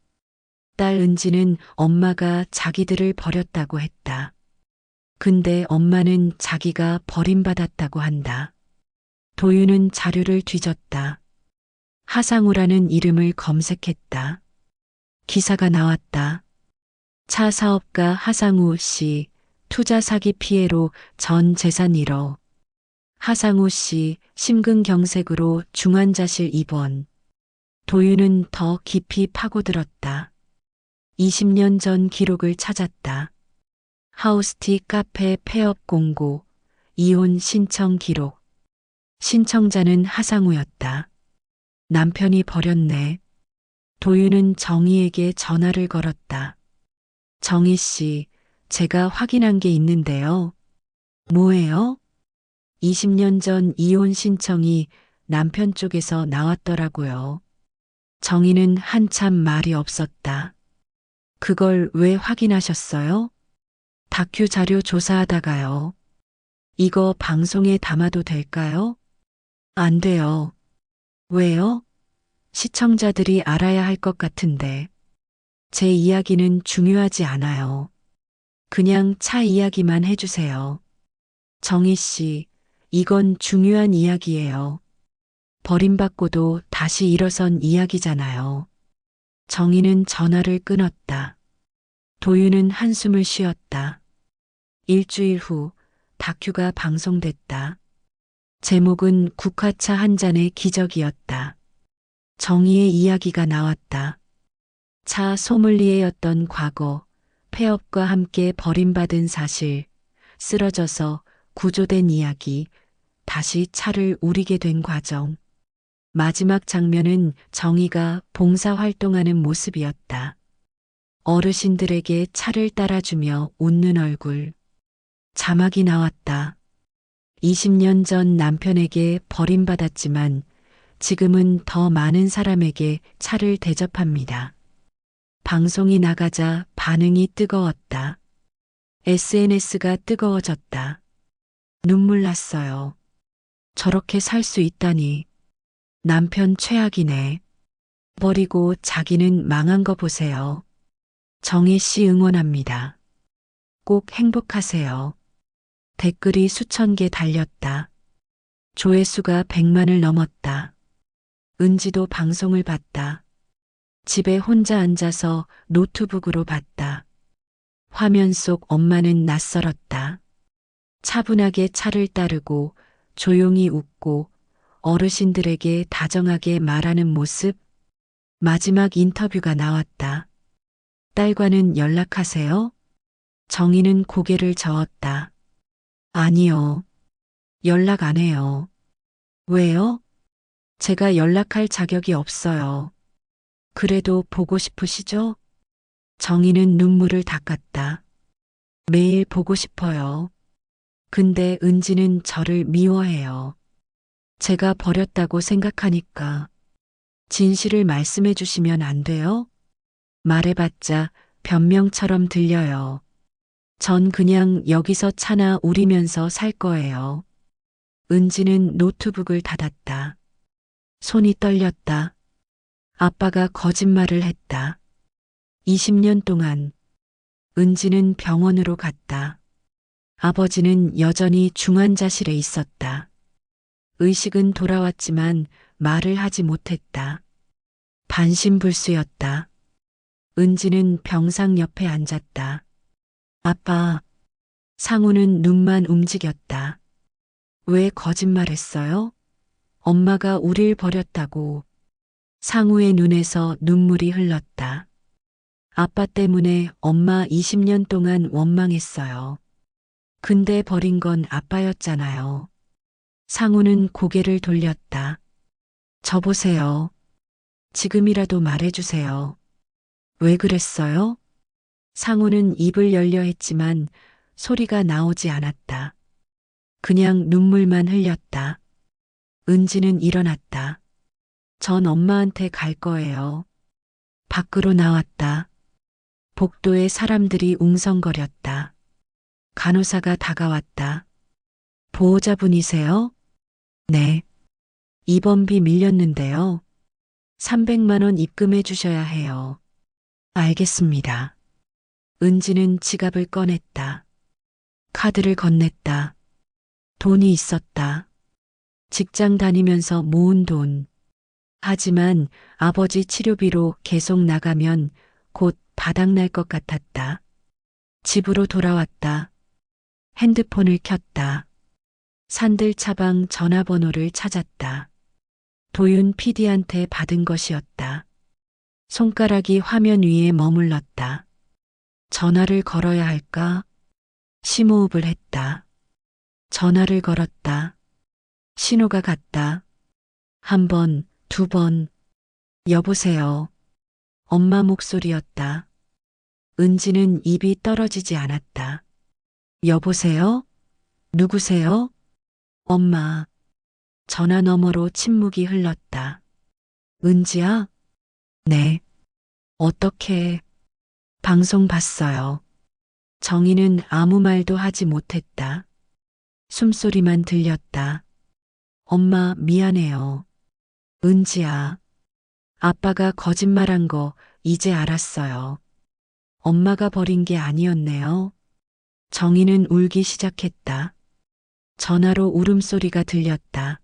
딸 은지는 엄마가 자기들을 버렸다고 했다. 근데 엄마는 자기가 버림받았다고 한다. 도윤은 자료를 뒤졌다. 하상우라는 이름을 검색했다. 기사가 나왔다. 차 사업가 하상우 씨, 투자 사기 피해로 전 재산 잃어. 하상우 씨, 심근경색으로 중환자실 입원. 도윤은 더 깊이 파고들었다. 20년 전 기록을 찾았다. 하우스티 카페 폐업 공고, 이혼 신청 기록. 신청자는 하상우였다. 남편이 버렸네. 도윤은 정희에게 전화를 걸었다. 정희 씨, 제가 확인한 게 있는데요. 뭐예요? 20년 전 이혼 신청이 남편 쪽에서 나왔더라고요. 정희는 한참 말이 없었다. 그걸 왜 확인하셨어요? 다큐 자료 조사하다가요. 이거 방송에 담아도 될까요? 안 돼요. 왜요? 시청자들이 알아야 할 것 같은데. 제 이야기는 중요하지 않아요. 그냥 차 이야기만 해주세요. 정희 씨, 이건 중요한 이야기예요. 버림받고도 다시 일어선 이야기잖아요. 정희는 전화를 끊었다. 도윤은 한숨을 쉬었다. 일주일 후 다큐가 방송됐다. 제목은 국화차 한 잔의 기적이었다. 정희의 이야기가 나왔다. 차 소믈리에였던 과거, 폐업과 함께 버림받은 사실, 쓰러져서 구조된 이야기, 다시 차를 우리게 된 과정. 마지막 장면은 정희가 봉사활동하는 모습이었다. 어르신들에게 차를 따라주며 웃는 얼굴. 자막이 나왔다. 20년 전 남편에게 버림받았지만 지금은 더 많은 사람에게 차를 대접합니다. 방송이 나가자 반응이 뜨거웠다. SNS가 뜨거워졌다. 눈물 났어요. 저렇게 살 수 있다니. 남편 최악이네. 버리고 자기는 망한 거 보세요. 정희 씨 응원합니다. 꼭 행복하세요. 댓글이 수천 개 달렸다. 조회수가 100만을 넘었다. 은지도 방송을 봤다. 집에 혼자 앉아서 노트북으로 봤다. 화면 속 엄마는 낯설었다. 차분하게 차를 따르고 조용히 웃고 어르신들에게 다정하게 말하는 모습. 마지막 인터뷰가 나왔다. 딸과는 연락하세요? 정희는 고개를 저었다. 아니요. 연락 안 해요. 왜요? 제가 연락할 자격이 없어요. 그래도 보고 싶으시죠? 정희는 눈물을 닦았다. 매일 보고 싶어요. 근데 은지는 저를 미워해요. 제가 버렸다고 생각하니까. 진실을 말씀해 주시면 안 돼요? 말해봤자 변명처럼 들려요. 전 그냥 여기서 차나 우리면서 살 거예요. 은지는 노트북을 닫았다. 손이 떨렸다. 아빠가 거짓말을 했다. 20년 동안 은지는 병원으로 갔다. 아버지는 여전히 중환자실에 있었다. 의식은 돌아왔지만 말을 하지 못했다. 반신불수였다. 은지는 병상 옆에 앉았다. 아빠, 상우는 눈만 움직였다. 왜 거짓말했어요? 엄마가 우릴 버렸다고. 상우의 눈에서 눈물이 흘렀다. 아빠 때문에 엄마 20년 동안 원망했어요. 근데 버린 건 아빠였잖아요. 상우는 고개를 돌렸다. 저보세요. 지금이라도 말해주세요. 왜 그랬어요? 상우는 입을 열려 했지만 소리가 나오지 않았다. 그냥 눈물만 흘렸다. 은지는 일어났다. 전 엄마한테 갈 거예요. 밖으로 나왔다. 복도에 사람들이 웅성거렸다. 간호사가 다가왔다. 보호자분이세요? 네. 입원비 밀렸는데요. 300만 원 입금해 주셔야 해요. 알겠습니다. 은지는 지갑을 꺼냈다. 카드를 건넸다. 돈이 있었다. 직장 다니면서 모은 돈. 하지만 아버지 치료비로 계속 나가면 곧 바닥날 것 같았다. 집으로 돌아왔다. 핸드폰을 켰다. 산들차방 전화번호를 찾았다. 도윤 PD한테 받은 것이었다. 손가락이 화면 위에 머물렀다. 전화를 걸어야 할까? 심호흡을 했다. 전화를 걸었다. 신호가 갔다. 한 번, 두 번. 여보세요. 엄마 목소리였다. 은지는 입이 떨어지지 않았다. 여보세요? 누구세요? 엄마. 전화 너머로 침묵이 흘렀다. 은지야? 네. 어떻게? 방송 봤어요. 정희는 아무 말도 하지 못했다. 숨소리만 들렸다. 엄마 미안해요. 은지야. 아빠가 거짓말한 거 이제 알았어요. 엄마가 버린 게 아니었네요. 정희는 울기 시작했다. 전화로 울음소리가 들렸다.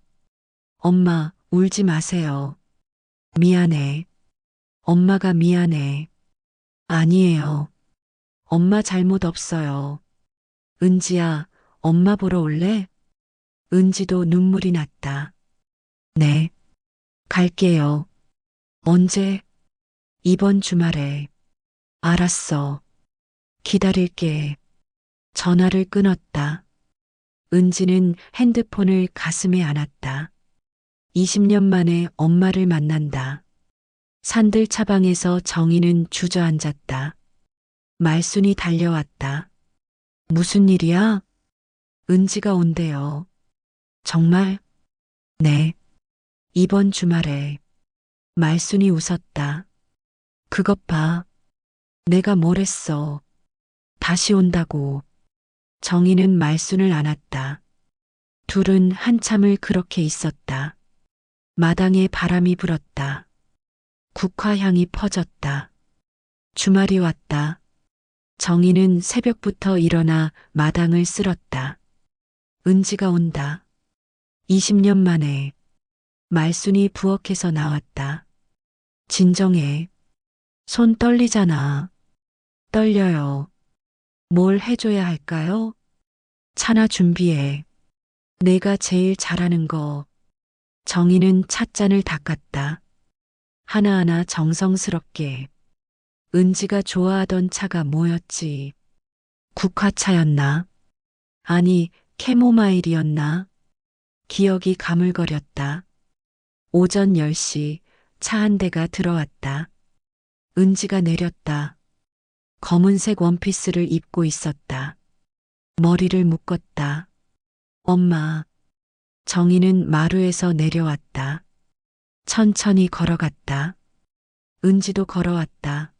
엄마, 울지 마세요. 미안해. 엄마가 미안해. 아니에요. 엄마 잘못 없어요. 은지야, 엄마 보러 올래? 은지도 눈물이 났다. 네. 갈게요. 언제? 이번 주말에. 알았어. 기다릴게. 전화를 끊었다. 은지는 핸드폰을 가슴에 안았다. 20년 만에 엄마를 만난다. 산들차방에서 정희는 주저앉았다. 말순이 달려왔다. 무슨 일이야? 은지가 온대요. 정말? 네. 이번 주말에. 말순이 웃었다. 그것 봐. 내가 뭘 했어. 다시 온다고. 정희는 말순을 안았다. 둘은 한참을 그렇게 있었다. 마당에 바람이 불었다. 국화향이 퍼졌다. 주말이 왔다. 정희는 새벽부터 일어나 마당을 쓸었다. 은지가 온다. 20년 만에. 말순이 부엌에서 나왔다. 진정해. 손 떨리잖아. 떨려요. 뭘 해줘야 할까요? 차나 준비해. 내가 제일 잘하는 거. 정희는 찻잔을 닦았다. 하나하나 정성스럽게. 은지가 좋아하던 차가 뭐였지? 국화차였나? 아니, 캐모마일이었나? 기억이 가물거렸다. 오전 10시 차 한 대가 들어왔다. 은지가 내렸다. 검은색 원피스를 입고 있었다. 머리를 묶었다. 엄마. 정희는 마루에서 내려왔다. 천천히 걸어갔다. 은지도 걸어왔다.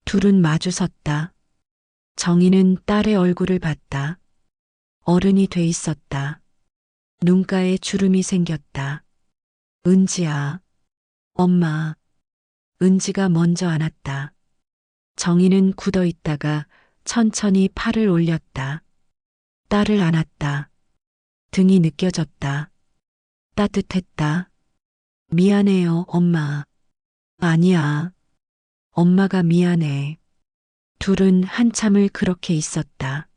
둘은 마주섰다. 정희는 딸의 얼굴을 봤다. 어른이 돼 있었다. 눈가에 주름이 생겼다. 은지야. 엄마. 은지가 먼저 안았다. 정희는 굳어 있다가 천천히 팔을 올렸다. 딸을 안았다. 등이 느껴졌다. 따뜻했다. 미안해요, 엄마. 아니야. 엄마가 미안해. 둘은 한참을 그렇게 있었다.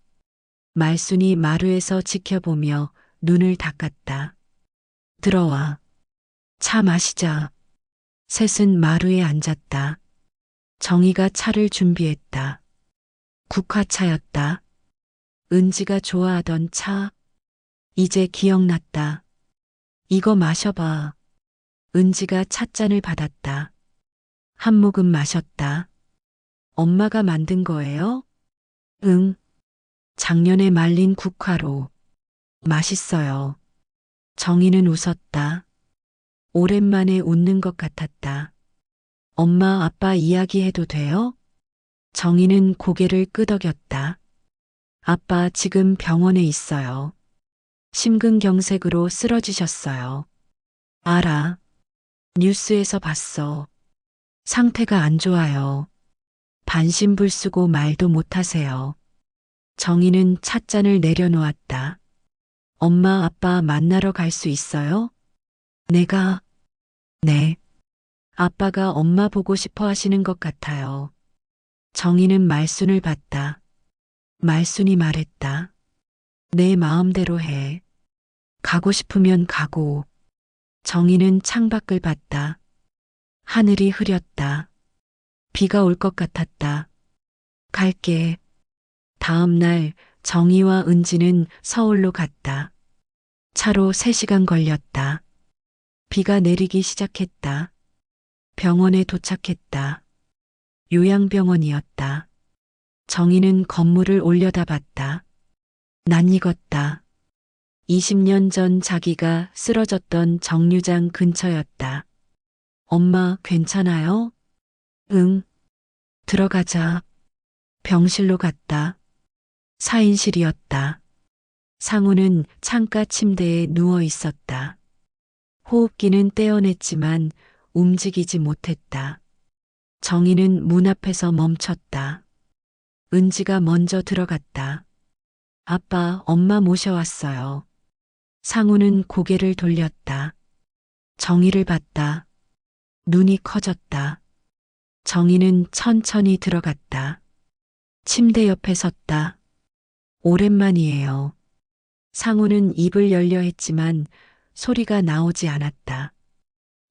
말순이 마루에서 지켜보며 눈을 닦았다. 들어와. 차 마시자. 셋은 마루에 앉았다. 정희가 차를 준비했다. 국화차였다. 은지가 좋아하던 차. 이제 기억났다. 이거 마셔봐. 은지가 찻잔을 받았다. 한 모금 마셨다. 엄마가 만든 거예요? 응. 작년에 말린 국화로. 맛있어요. 정희는 웃었다. 오랜만에 웃는 것 같았다. 엄마, 아빠 이야기해도 돼요? 정희는 고개를 끄덕였다. 아빠 지금 병원에 있어요. 심근경색으로 쓰러지셨어요. 알아. 뉴스에서 봤어. 상태가 안 좋아요. 반신불수고 말도 못하세요. 정희는 찻잔을 내려놓았다. 엄마, 아빠 만나러 갈 수 있어요? 내가, 네. 아빠가 엄마 보고 싶어 하시는 것 같아요. 정희는 말순을 봤다. 말순이 말했다. 내 마음대로 해. 가고 싶으면 가고. 정희는 창밖을 봤다. 하늘이 흐렸다. 비가 올 것 같았다. 갈게. 다음 날 정희와 은지는 서울로 갔다. 차로 3시간 걸렸다. 비가 내리기 시작했다. 병원에 도착했다. 요양병원이었다. 정희는 건물을 올려다봤다. 낯익었다. 20년 전 자기가 쓰러졌던 정류장 근처였다. 엄마 괜찮아요? 응. 들어가자. 병실로 갔다. 4인실이었다. 상우는 창가 침대에 누워 있었다. 호흡기는 떼어냈지만 움직이지 못했다. 정희는 문 앞에서 멈췄다. 은지가 먼저 들어갔다. 아빠, 엄마 모셔왔어요. 상우는 고개를 돌렸다. 정희를 봤다. 눈이 커졌다. 정희는 천천히 들어갔다. 침대 옆에 섰다. 오랜만이에요. 상우는 입을 열려 했지만 소리가 나오지 않았다.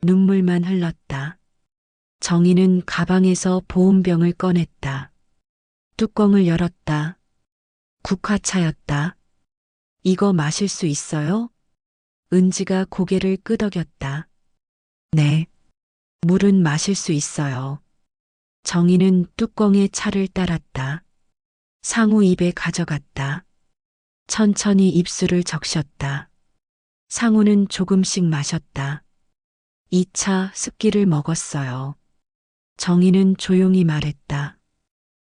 눈물만 흘렀다. 정희는 가방에서 보온병을 꺼냈다. 뚜껑을 열었다. 국화차였다. 이거 마실 수 있어요? 은지가 고개를 끄덕였다. 네. 물은 마실 수 있어요. 정희는 뚜껑에 차를 따랐다. 상우 입에 가져갔다. 천천히 입술을 적셨다. 상우는 조금씩 마셨다. 2차 습기를 먹었어요. 정희는 조용히 말했다.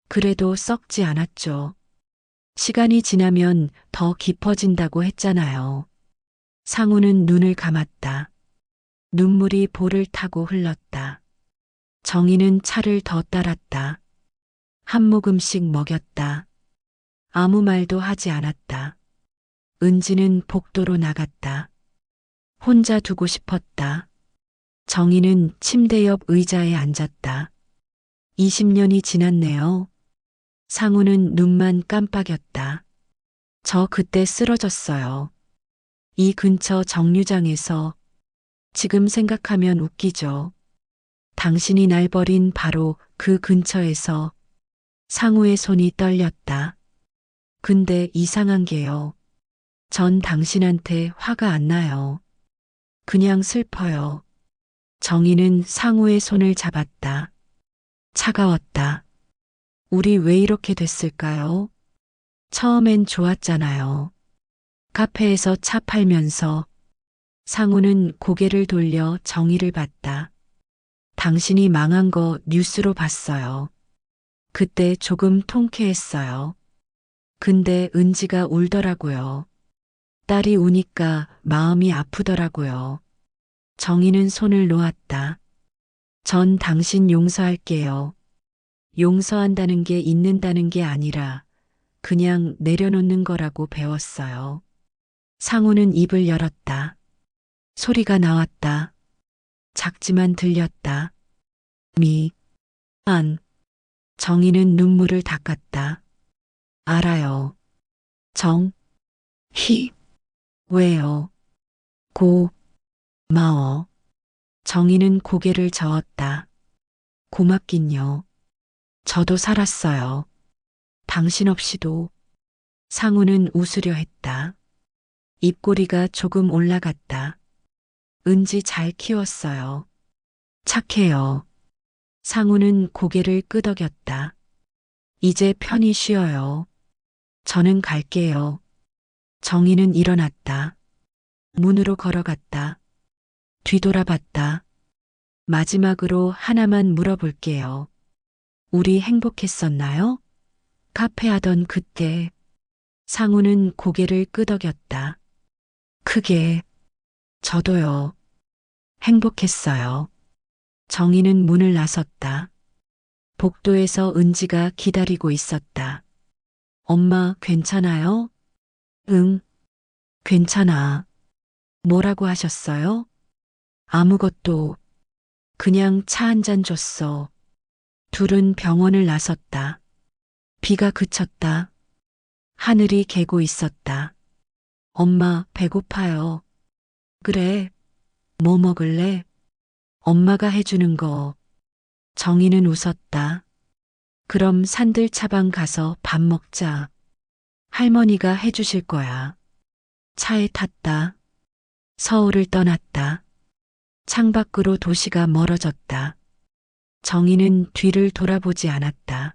그래도 썩지 않았죠. 시간이 지나면 더 깊어진다고 했잖아요. 상우는 눈을 감았다. 눈물이 볼을 타고 흘렀다. 정희는 차를 더 따랐다. 한 모금씩 먹였다. 아무 말도 하지 않았다. 은지는 복도로 나갔다. 혼자 두고 싶었다. 정희는 침대 옆 의자에 앉았다. 20년이 지났네요. 상우는 눈만 깜빡였다. 저 그때 쓰러졌어요. 이 근처 정류장에서. 지금 생각하면 웃기죠. 당신이 날 버린 바로 그 근처에서. 상우의 손이 떨렸다. 근데 이상한 게요. 전 당신한테 화가 안 나요. 그냥 슬퍼요. 정희는 상우의 손을 잡았다. 차가웠다. 우리 왜 이렇게 됐을까요? 처음엔 좋았잖아요. 카페에서 차 팔면서. 상우는 고개를 돌려 정희를 봤다. 당신이 망한 거 뉴스로 봤어요. 그때 조금 통쾌했어요. 근데 은지가 울더라고요. 딸이 우니까 마음이 아프더라고요. 정희는 손을 놓았다. 전 당신 용서할게요. 용서한다는 게 잊는다는 게 아니라 그냥 내려놓는 거라고 배웠어요. 상우는 입을 열었다. 소리가 나왔다. 작지만 들렸다. 안. 정희는 눈물을 닦았다. 알아요. 왜요? 고마워. 정희는 고개를 저었다. 고맙긴요. 저도 살았어요. 당신 없이도. 상우는 웃으려 했다. 입꼬리가 조금 올라갔다. 은지 잘 키웠어요. 착해요. 상우는 고개를 끄덕였다. 이제 편히 쉬어요. 저는 갈게요. 정희는 일어났다. 문으로 걸어갔다. 뒤돌아봤다. 마지막으로 하나만 물어볼게요. 우리 행복했었나요? 카페 하던 그때. 상우는 고개를 끄덕였다. 크게. 저도요. 행복했어요. 정희는 문을 나섰다. 복도에서 은지가 기다리고 있었다. 엄마, 괜찮아요? 응, 괜찮아. 뭐라고 하셨어요? 아무것도. 그냥 차 한 잔 줬어. 둘은 병원을 나섰다. 비가 그쳤다. 하늘이 개고 있었다. 엄마, 배고파요. 그래, 뭐 먹을래? 엄마가 해주는 거. 정희는 웃었다. 그럼 산들차방 가서 밥 먹자. 할머니가 해주실 거야. 차에 탔다. 서울을 떠났다. 창밖으로 도시가 멀어졌다. 정희는 뒤를 돌아보지 않았다.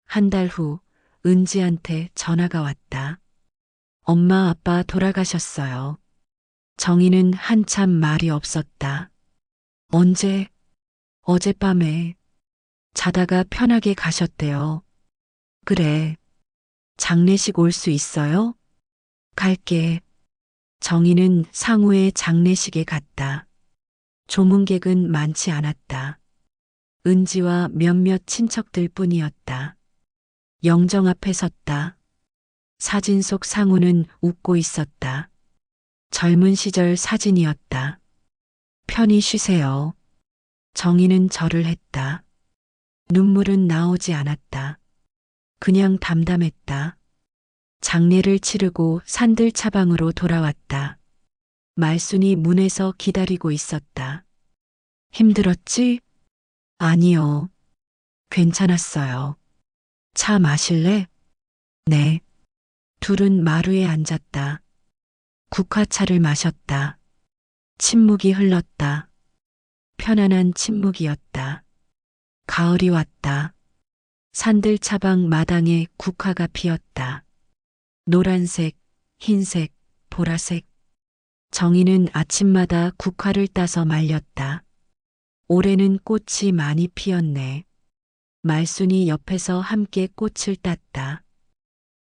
한 달 후 은지한테 전화가 왔다. 엄마 아빠 돌아가셨어요. 정희는 한참 말이 없었다. 언제? 어젯밤에. 자다가 편하게 가셨대요. 그래. 장례식 올 수 있어요? 갈게. 정희는 상우의 장례식에 갔다. 조문객은 많지 않았다. 은지와 몇몇 친척들 뿐이었다. 영정 앞에 섰다. 사진 속 상우는 웃고 있었다. 젊은 시절 사진이었다. 편히 쉬세요. 정희는 절을 했다. 눈물은 나오지 않았다. 그냥 담담했다. 장례를 치르고 산들차방으로 돌아왔다. 말순이 문에서 기다리고 있었다. 힘들었지? 아니요. 괜찮았어요. 차 마실래? 네. 둘은 마루에 앉았다. 국화차를 마셨다. 침묵이 흘렀다. 편안한 침묵이었다. 가을이 왔다. 산들차방 마당에 국화가 피었다. 노란색, 흰색, 보라색. 정희는 아침마다 국화를 따서 말렸다. 올해는 꽃이 많이 피었네. 말순이 옆에서 함께 꽃을 땄다.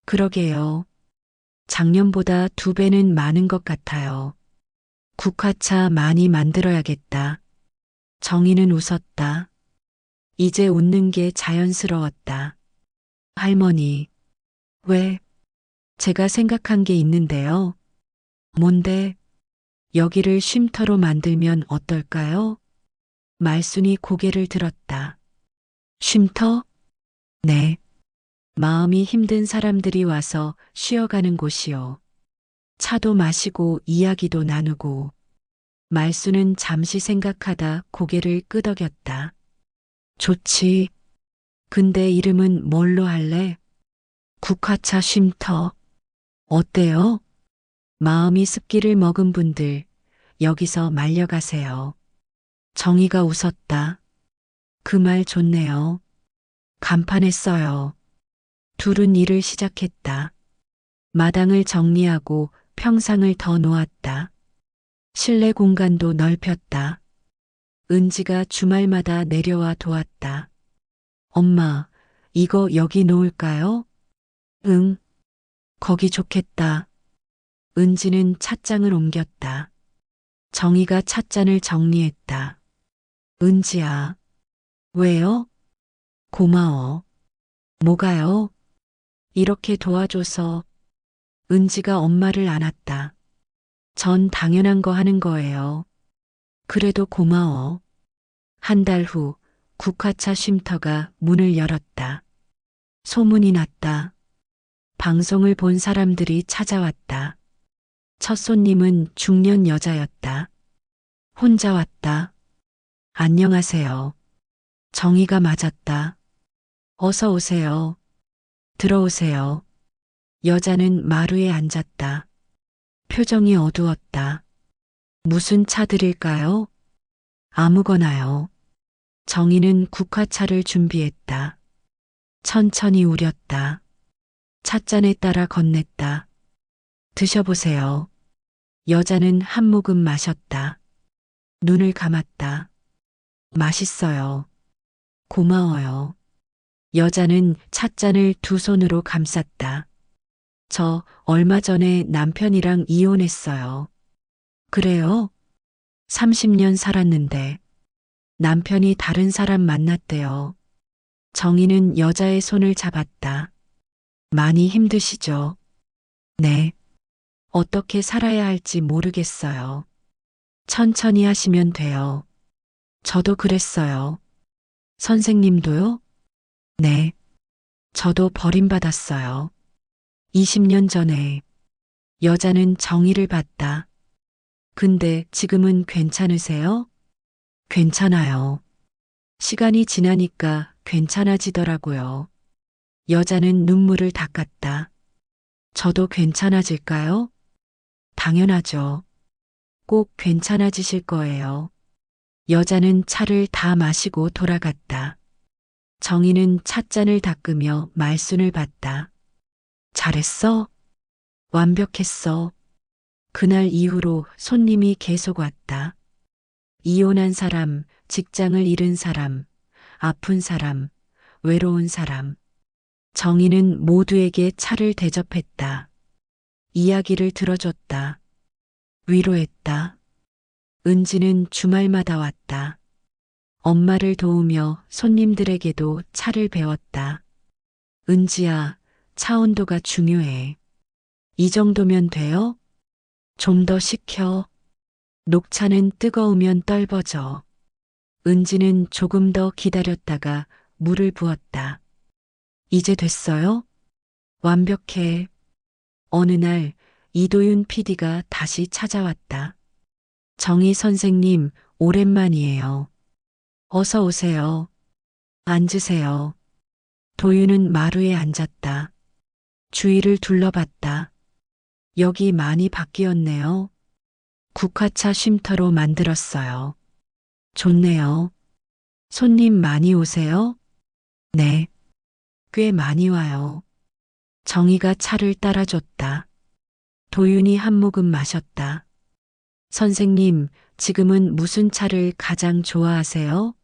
그러게요. 작년보다 2배는 많은 것 같아요. 국화차 많이 만들어야겠다. 정희는 웃었다. 이제 웃는 게 자연스러웠다. 할머니, 왜? 제가 생각한 게 있는데요. 뭔데? 여기를 쉼터로 만들면 어떨까요? 말순이 고개를 들었다. 쉼터? 네. 마음이 힘든 사람들이 와서 쉬어가는 곳이요. 차도 마시고 이야기도 나누고. 말순은 잠시 생각하다 고개를 끄덕였다. 좋지. 근데 이름은 뭘로 할래? 국화차 쉼터. 어때요? 마음이 습기를 먹은 분들, 여기서 말려가세요. 정희가 웃었다. 그 말 좋네요. 간판에 써요. 둘은 일을 시작했다. 마당을 정리하고 평상을 더 놓았다. 실내 공간도 넓혔다. 은지가 주말마다 내려와 도왔다. 엄마, 이거 여기 놓을까요? 응, 거기 좋겠다. 은지는 찻장을 옮겼다. 정희가 찻잔을 정리했다. 은지야, 왜요? 고마워. 뭐가요? 이렇게 도와줘서. 은지가 엄마를 안았다. 전 당연한 거 하는 거예요. 그래도 고마워. 한 달 후 국화차 쉼터가 문을 열었다. 소문이 났다. 방송을 본 사람들이 찾아왔다. 첫 손님은 중년 여자였다. 혼자 왔다. 안녕하세요. 정의가 맞았다. 어서 오세요. 들어오세요. 여자는 마루에 앉았다. 표정이 어두웠다. 무슨 차 드릴까요? 아무거나요. 정희는 국화차를 준비했다. 천천히 우렸다. 찻잔에 따라 건넸다. 드셔보세요. 여자는 한 모금 마셨다. 눈을 감았다. 맛있어요. 고마워요. 여자는 찻잔을 두 손으로 감쌌다. 저 얼마 전에 남편이랑 이혼했어요. 그래요? 30년 살았는데 남편이 다른 사람 만났대요. 정희는 여자의 손을 잡았다. 많이 힘드시죠? 네. 어떻게 살아야 할지 모르겠어요. 천천히 하시면 돼요. 저도 그랬어요. 선생님도요? 네. 저도 버림받았어요. 20년 전에 여자는 정의를 받다. 근데 지금은 괜찮으세요? 괜찮아요. 시간이 지나니까 괜찮아지더라고요. 여자는 눈물을 닦았다. 저도 괜찮아질까요? 당연하죠. 꼭 괜찮아지실 거예요. 여자는 차를 다 마시고 돌아갔다. 정희는 찻잔을 닦으며 말순을 봤다. 잘했어? 완벽했어. 그날 이후로 손님이 계속 왔다. 이혼한 사람, 직장을 잃은 사람, 아픈 사람, 외로운 사람. 정희는 모두에게 차를 대접했다. 이야기를 들어줬다. 위로했다. 은지는 주말마다 왔다. 엄마를 도우며 손님들에게도 차를 배웠다. 은지야, 차 온도가 중요해. 이 정도면 돼요? 좀 더 식혀. 녹차는 뜨거우면 떨버져. 은지는 조금 더 기다렸다가 물을 부었다. 이제 됐어요? 완벽해. 어느 날 이도윤 PD가 다시 찾아왔다. 정희 선생님, 오랜만이에요. 어서 오세요. 앉으세요. 도윤은 마루에 앉았다. 주위를 둘러봤다. 여기 많이 바뀌었네요. 국화차 쉼터로 만들었어요. 좋네요. 손님 많이 오세요? 네. 꽤 많이 와요. 정희가 차를 따라줬다. 도윤이 한 모금 마셨다. 선생님, 지금은 무슨 차를 가장 좋아하세요?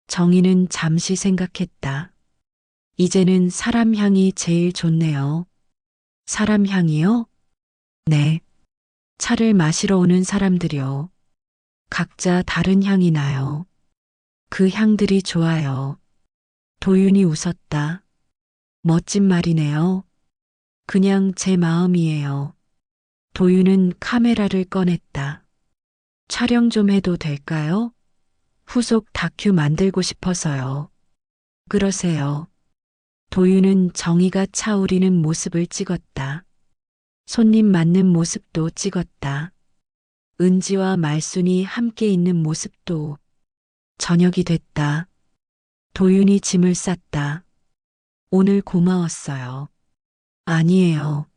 정희는 잠시 생각했다. 이제는 사람 향이 제일 좋네요. 사람 향이요? 네. 차를 마시러 오는 사람들이요. 각자 다른 향이 나요. 그 향들이 좋아요. 도윤이 웃었다. 멋진 말이네요. 그냥 제 마음이에요. 도윤은 카메라를 꺼냈다. 촬영 좀 해도 될까요? 후속 다큐 만들고 싶어서요. 그러세요. 도윤은 정희가 차 우리는 모습을 찍었다. 손님 맞는 모습도 찍었다. 은지와 말순이 함께 있는 모습도. 저녁이 됐다. 도윤이 짐을 쌌다. 오늘 고마웠어요. 아니에요.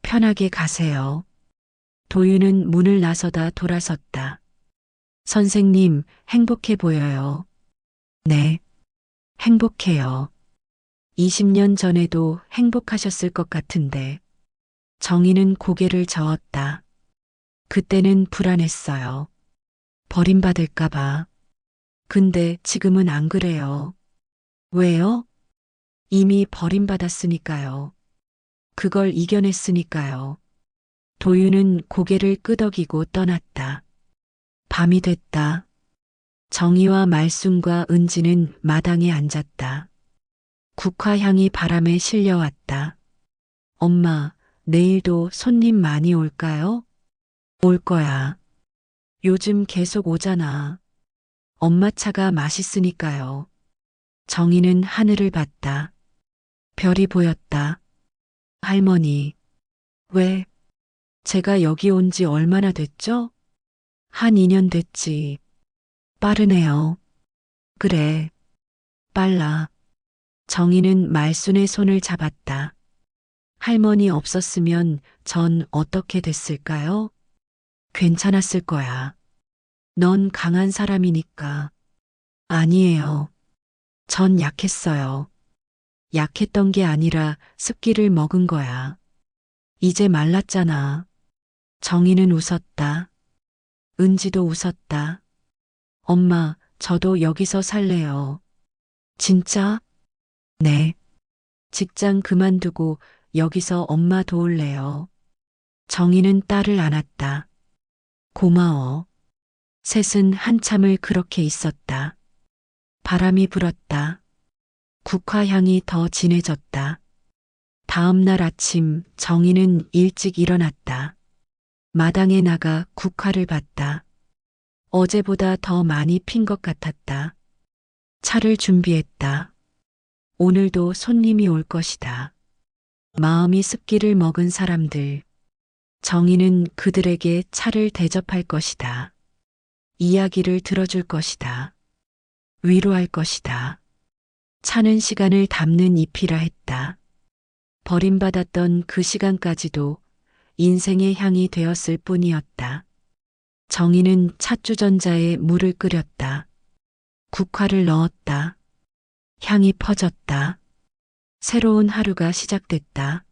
편하게 가세요. 도윤은 문을 나서다 돌아섰다. 선생님, 행복해 보여요. 네, 행복해요. 20년 전에도 행복하셨을 것 같은데. 정희는 고개를 저었다. 그때는 불안했어요. 버림받을까봐. 근데 지금은 안 그래요. 왜요? 이미 버림받았으니까요. 그걸 이겨냈으니까요. 도윤은 고개를 끄덕이고 떠났다. 밤이 됐다. 정희와 말순과 은지는 마당에 앉았다. 국화향이 바람에 실려왔다. 엄마, 내일도 손님 많이 올까요? 올 거야. 요즘 계속 오잖아. 엄마 차가 맛있으니까요. 정희는 하늘을 봤다. 별이 보였다. 할머니, 왜? 제가 여기 온지 얼마나 됐죠? 한 2년 됐지. 빠르네요. 그래, 빨라. 정희는 말순의 손을 잡았다. 할머니 없었으면 전 어떻게 됐을까요? 괜찮았을 거야. 넌 강한 사람이니까. 아니에요. 전 약했어요. 약했던 게 아니라 습기를 먹은 거야. 이제 말랐잖아. 정희는 웃었다. 은지도 웃었다. 엄마, 저도 여기서 살래요. 진짜? 네. 직장 그만두고 여기서 엄마 도울래요. 정희는 딸을 안았다. 고마워. 셋은 한참을 그렇게 있었다. 바람이 불었다. 국화 향이 더 진해졌다. 다음 날 아침 정희는 일찍 일어났다. 마당에 나가 국화를 봤다. 어제보다 더 많이 핀 것 같았다. 차를 준비했다. 오늘도 손님이 올 것이다. 마음이 습기를 먹은 사람들. 정희는 그들에게 차를 대접할 것이다. 이야기를 들어줄 것이다. 위로할 것이다. 차는 시간을 담는 잎이라 했다. 버림받았던 그 시간까지도 인생의 향이 되었을 뿐이었다. 정희는 찻주전자에 물을 끓였다. 국화를 넣었다. 향이 퍼졌다. 새로운 하루가 시작됐다.